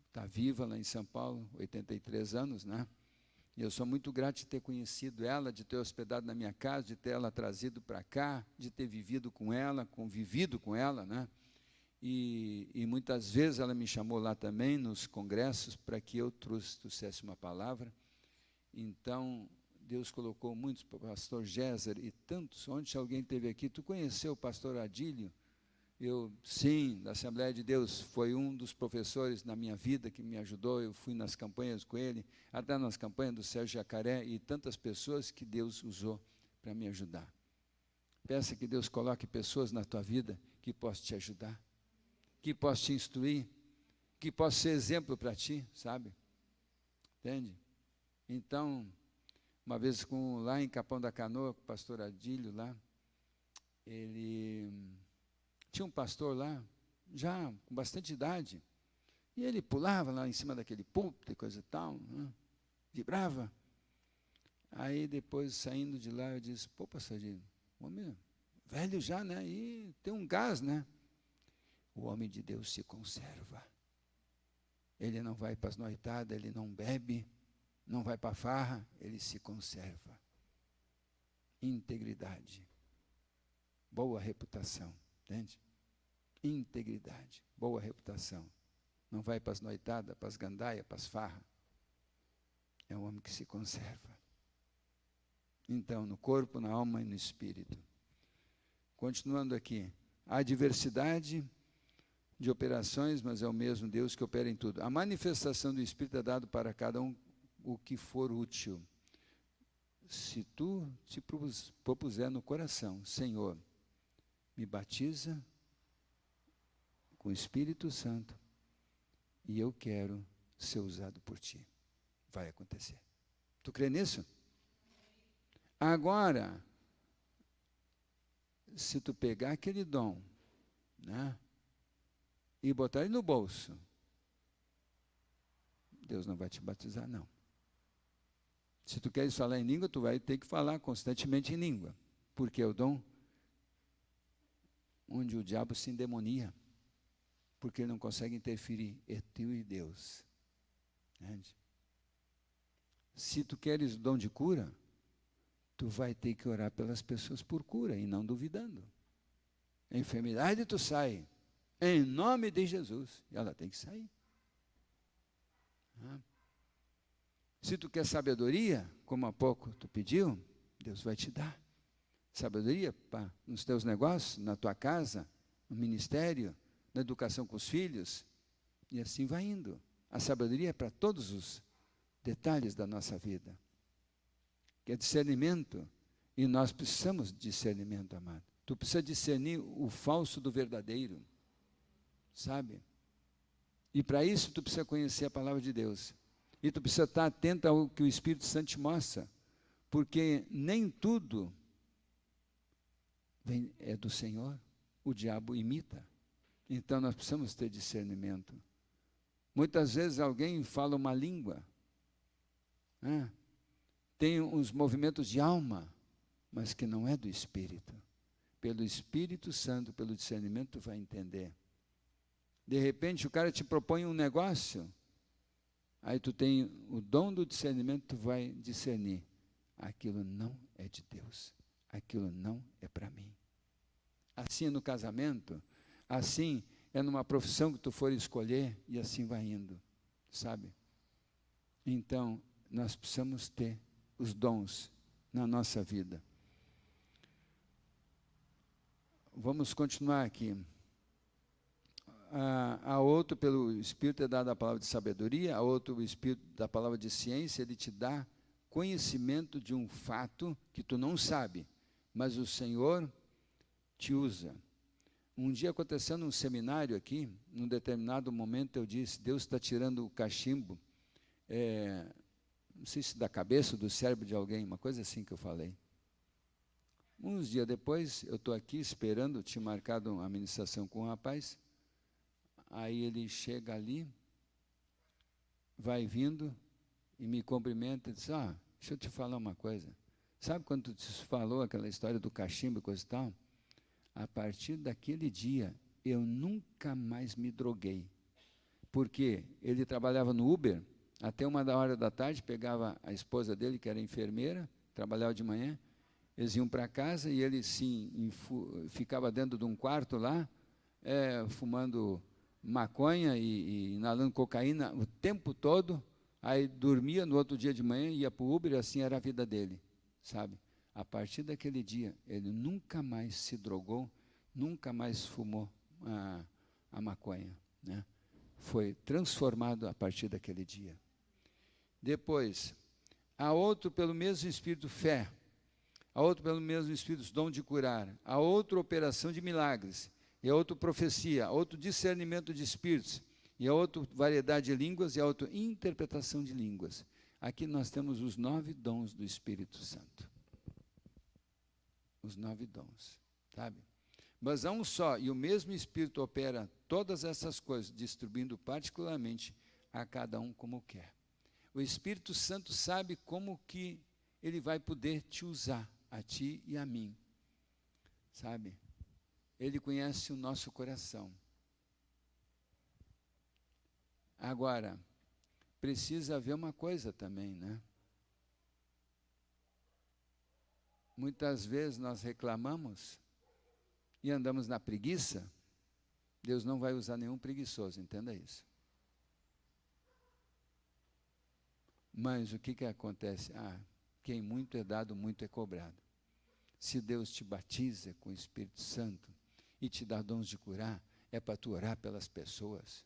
está viva lá em São Paulo, 83 anos, E eu sou muito grato de ter conhecido ela, de ter hospedado na minha casa, de ter ela trazido para cá, de ter vivido com ela, convivido com ela, E muitas vezes ela me chamou lá também, nos congressos, para que eu trouxesse uma palavra. Então, Deus colocou muitos, o pastor Géser e tantos. Ontem alguém esteve aqui, tu conheceu o pastor Adílio? Sim, da Assembleia de Deus, foi um dos professores na minha vida que me ajudou. Eu fui nas campanhas com ele, até nas campanhas do Sérgio Jacaré, e tantas pessoas que Deus usou para me ajudar. Peça que Deus coloque pessoas na tua vida que possam te ajudar, que possam te instruir, que possam ser exemplo para ti, sabe? Entende? Então, uma vez lá em Capão da Canoa, com o pastor Adílio lá, ele tinha um pastor lá, já com bastante idade, e ele pulava lá em cima daquele púlpito e coisa e tal, vibrava. Aí depois, saindo de lá, eu disse, pô, pastor Adílio, homem velho já, e tem um gás, O homem de Deus se conserva. Ele não vai para as noitadas, ele não bebe, não vai para a farra, ele se conserva. Integridade. Boa reputação, entende? Integridade, boa reputação. Não vai para as noitadas, para as gandaias, para as farras. É um homem que se conserva. Então, no corpo, na alma e no espírito. Continuando aqui. Há diversidade de operações, mas é o mesmo Deus que opera em tudo. A manifestação do Espírito é dado para cada um o que for útil. Se tu te propuser no coração, Senhor, me batiza com o Espírito Santo e eu quero ser usado por ti. Vai acontecer. Tu crê nisso? Agora, se tu pegar aquele dom, e botar ele no bolso, Deus não vai te batizar, não. Se tu queres falar em língua, tu vai ter que falar constantemente em língua, porque é o dom onde o diabo se endemonia, porque ele não consegue interferir, é teu e Deus. Entende? Se tu queres o dom de cura, tu vai ter que orar pelas pessoas por cura, e não duvidando. A enfermidade tu sai, em nome de Jesus, e ela tem que sair. Se tu quer sabedoria, como há pouco tu pediu, Deus vai te dar. Sabedoria nos teus negócios, na tua casa, no ministério, na educação com os filhos, e assim vai indo. A sabedoria é para todos os detalhes da nossa vida. Que é discernimento, e nós precisamos de discernimento, amado. Tu precisa discernir o falso do verdadeiro, sabe? E para isso tu precisa conhecer a palavra de Deus. E tu precisa estar atento ao que o Espírito Santo te mostra, porque nem tudo é do Senhor, o diabo imita. Então nós precisamos ter discernimento. Muitas vezes alguém fala uma língua, tem uns movimentos de alma, mas que não é do Espírito. Pelo Espírito Santo, pelo discernimento, tu vai entender. De repente o cara te propõe um negócio, aí tu tem o dom do discernimento, tu vai discernir. Aquilo não é de Deus, aquilo não é para mim. Assim é no casamento, assim é numa profissão que tu for escolher, e assim vai indo, sabe? Então, nós precisamos ter os dons na nossa vida. Vamos continuar aqui. A outro, pelo Espírito, é dada a palavra de sabedoria, a outro, o Espírito da palavra de ciência, ele te dá conhecimento de um fato que tu não sabe, mas o Senhor te usa. Um dia aconteceu num seminário aqui, num determinado momento eu disse, Deus está tirando o cachimbo, não sei se da cabeça ou do cérebro de alguém, uma coisa assim que eu falei. Uns dias depois, eu estou aqui esperando, tinha marcado uma ministração com um rapaz, aí ele chega ali, vai vindo e me cumprimenta e diz, deixa eu te falar uma coisa. Sabe quando tu te falou aquela história do cachimbo e coisa e tal? A partir daquele dia, eu nunca mais me droguei. Porque ele trabalhava no Uber, até 1h da tarde, pegava a esposa dele, que era enfermeira, trabalhava de manhã, eles iam para casa e ele ficava dentro de um quarto lá, fumando maconha e inalando cocaína o tempo todo, aí dormia no outro dia de manhã, ia para o Uber, e assim era a vida dele, sabe? A partir daquele dia, ele nunca mais se drogou, nunca mais fumou a maconha, né? Foi transformado a partir daquele dia. Depois, a outro pelo mesmo Espírito fé, a outro pelo mesmo Espírito dom de curar, a outra operação de milagres, e a outra profecia, a outro discernimento de espíritos, e a outra variedade de línguas, e a outra interpretação de línguas. Aqui nós temos os 9 dons do Espírito Santo. Os 9 dons, sabe? Mas há um só, e o mesmo Espírito opera todas essas coisas, distribuindo particularmente a cada um como quer. O Espírito Santo sabe como que ele vai poder te usar, a ti e a mim, sabe? Ele conhece o nosso coração. Agora, precisa haver uma coisa também, né? Muitas vezes nós reclamamos e andamos na preguiça. Deus não vai usar nenhum preguiçoso, entenda isso. Mas o que acontece? Quem muito é dado, muito é cobrado. Se Deus te batiza com o Espírito Santo e te dá dons de curar, é para tu orar pelas pessoas,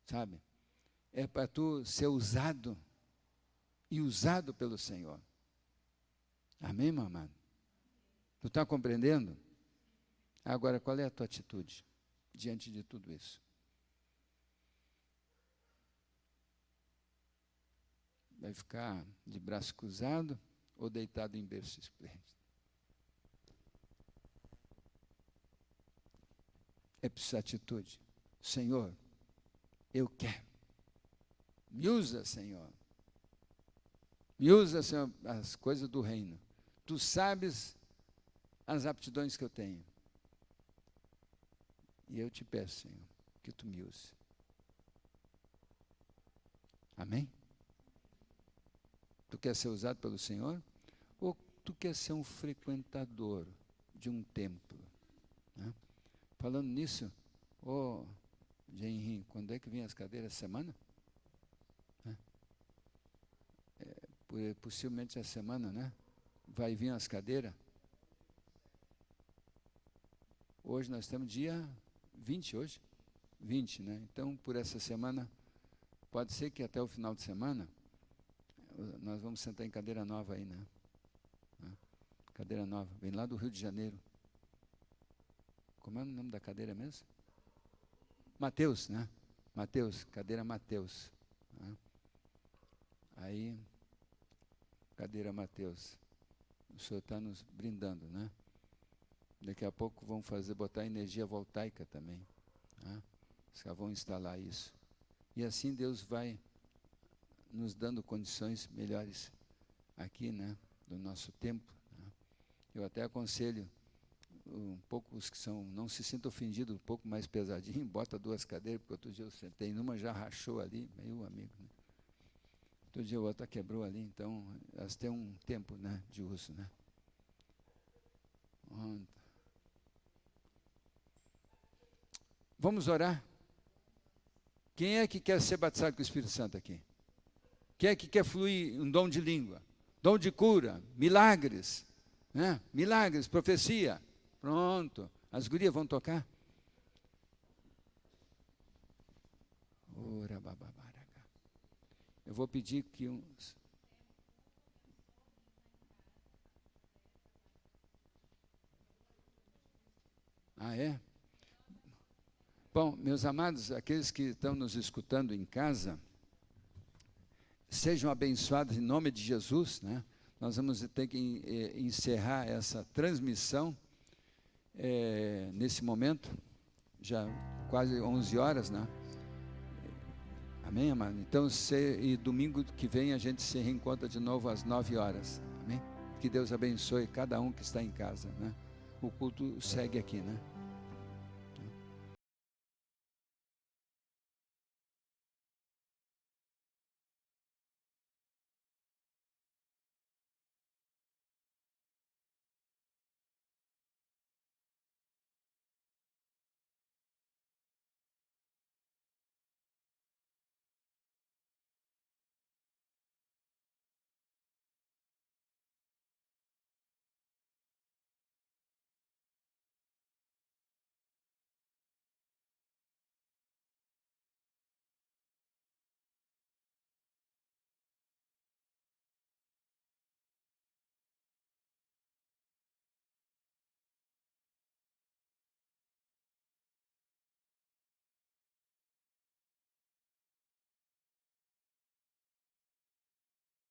sabe? É para tu ser usado e usado pelo Senhor. Amém, meu amado? Tu está compreendendo? Agora, qual é a tua atitude diante de tudo isso? Vai ficar de braço cruzado ou deitado em berço esplêndido? É preciso atitude. Senhor, eu quero. Me usa, Senhor. Me usa, Senhor, as coisas do reino. Tu sabes as aptidões que eu tenho. E eu te peço, Senhor, que tu me use. Amém? Tu quer ser usado pelo Senhor? Ou tu quer ser um frequentador de um templo? Né? Falando nisso, Henri, quando é que vem as cadeiras? Semana? Possivelmente essa semana, né? Vai vir as cadeiras. Hoje nós estamos dia 20 hoje? 20, né? Então, por essa semana, pode ser que até o final de semana, nós vamos sentar em cadeira nova aí, né? Cadeira nova, vem lá do Rio de Janeiro. Como é o nome da cadeira mesmo? Mateus, né? Mateus, cadeira Mateus. Né? Aí, cadeira Mateus. O Senhor está nos brindando, né? Daqui a pouco vão botar energia voltaica também. Né? Os caras vão instalar isso. E assim Deus vai nos dando condições melhores aqui, né? Do nosso tempo. Né? Eu até aconselho um pouco os que não se sintam ofendidos, um pouco mais pesadinho, bota 2 cadeiras, porque outro dia eu sentei numa, já rachou ali, meu amigo, né? Outro dia a outra quebrou ali, então elas têm um tempo, né, de uso, né? Vamos orar? Quem é que quer ser batizado com o Espírito Santo aqui? Quem é que quer fluir um dom de língua? dom de cura, milagres, né? Milagres, profecia. Pronto, as gurias vão tocar. Eu vou pedir que uns... Ah, é? Bom, meus amados, aqueles que estão nos escutando em casa, sejam abençoados em nome de Jesus, né? Nós vamos ter que encerrar essa transmissão nesse momento, já quase 11 horas, né? Amém, amado? Então, e domingo que vem a gente se reencontra de novo às 9 horas, amém? Que Deus abençoe cada um que está em casa, né? O culto segue aqui, né?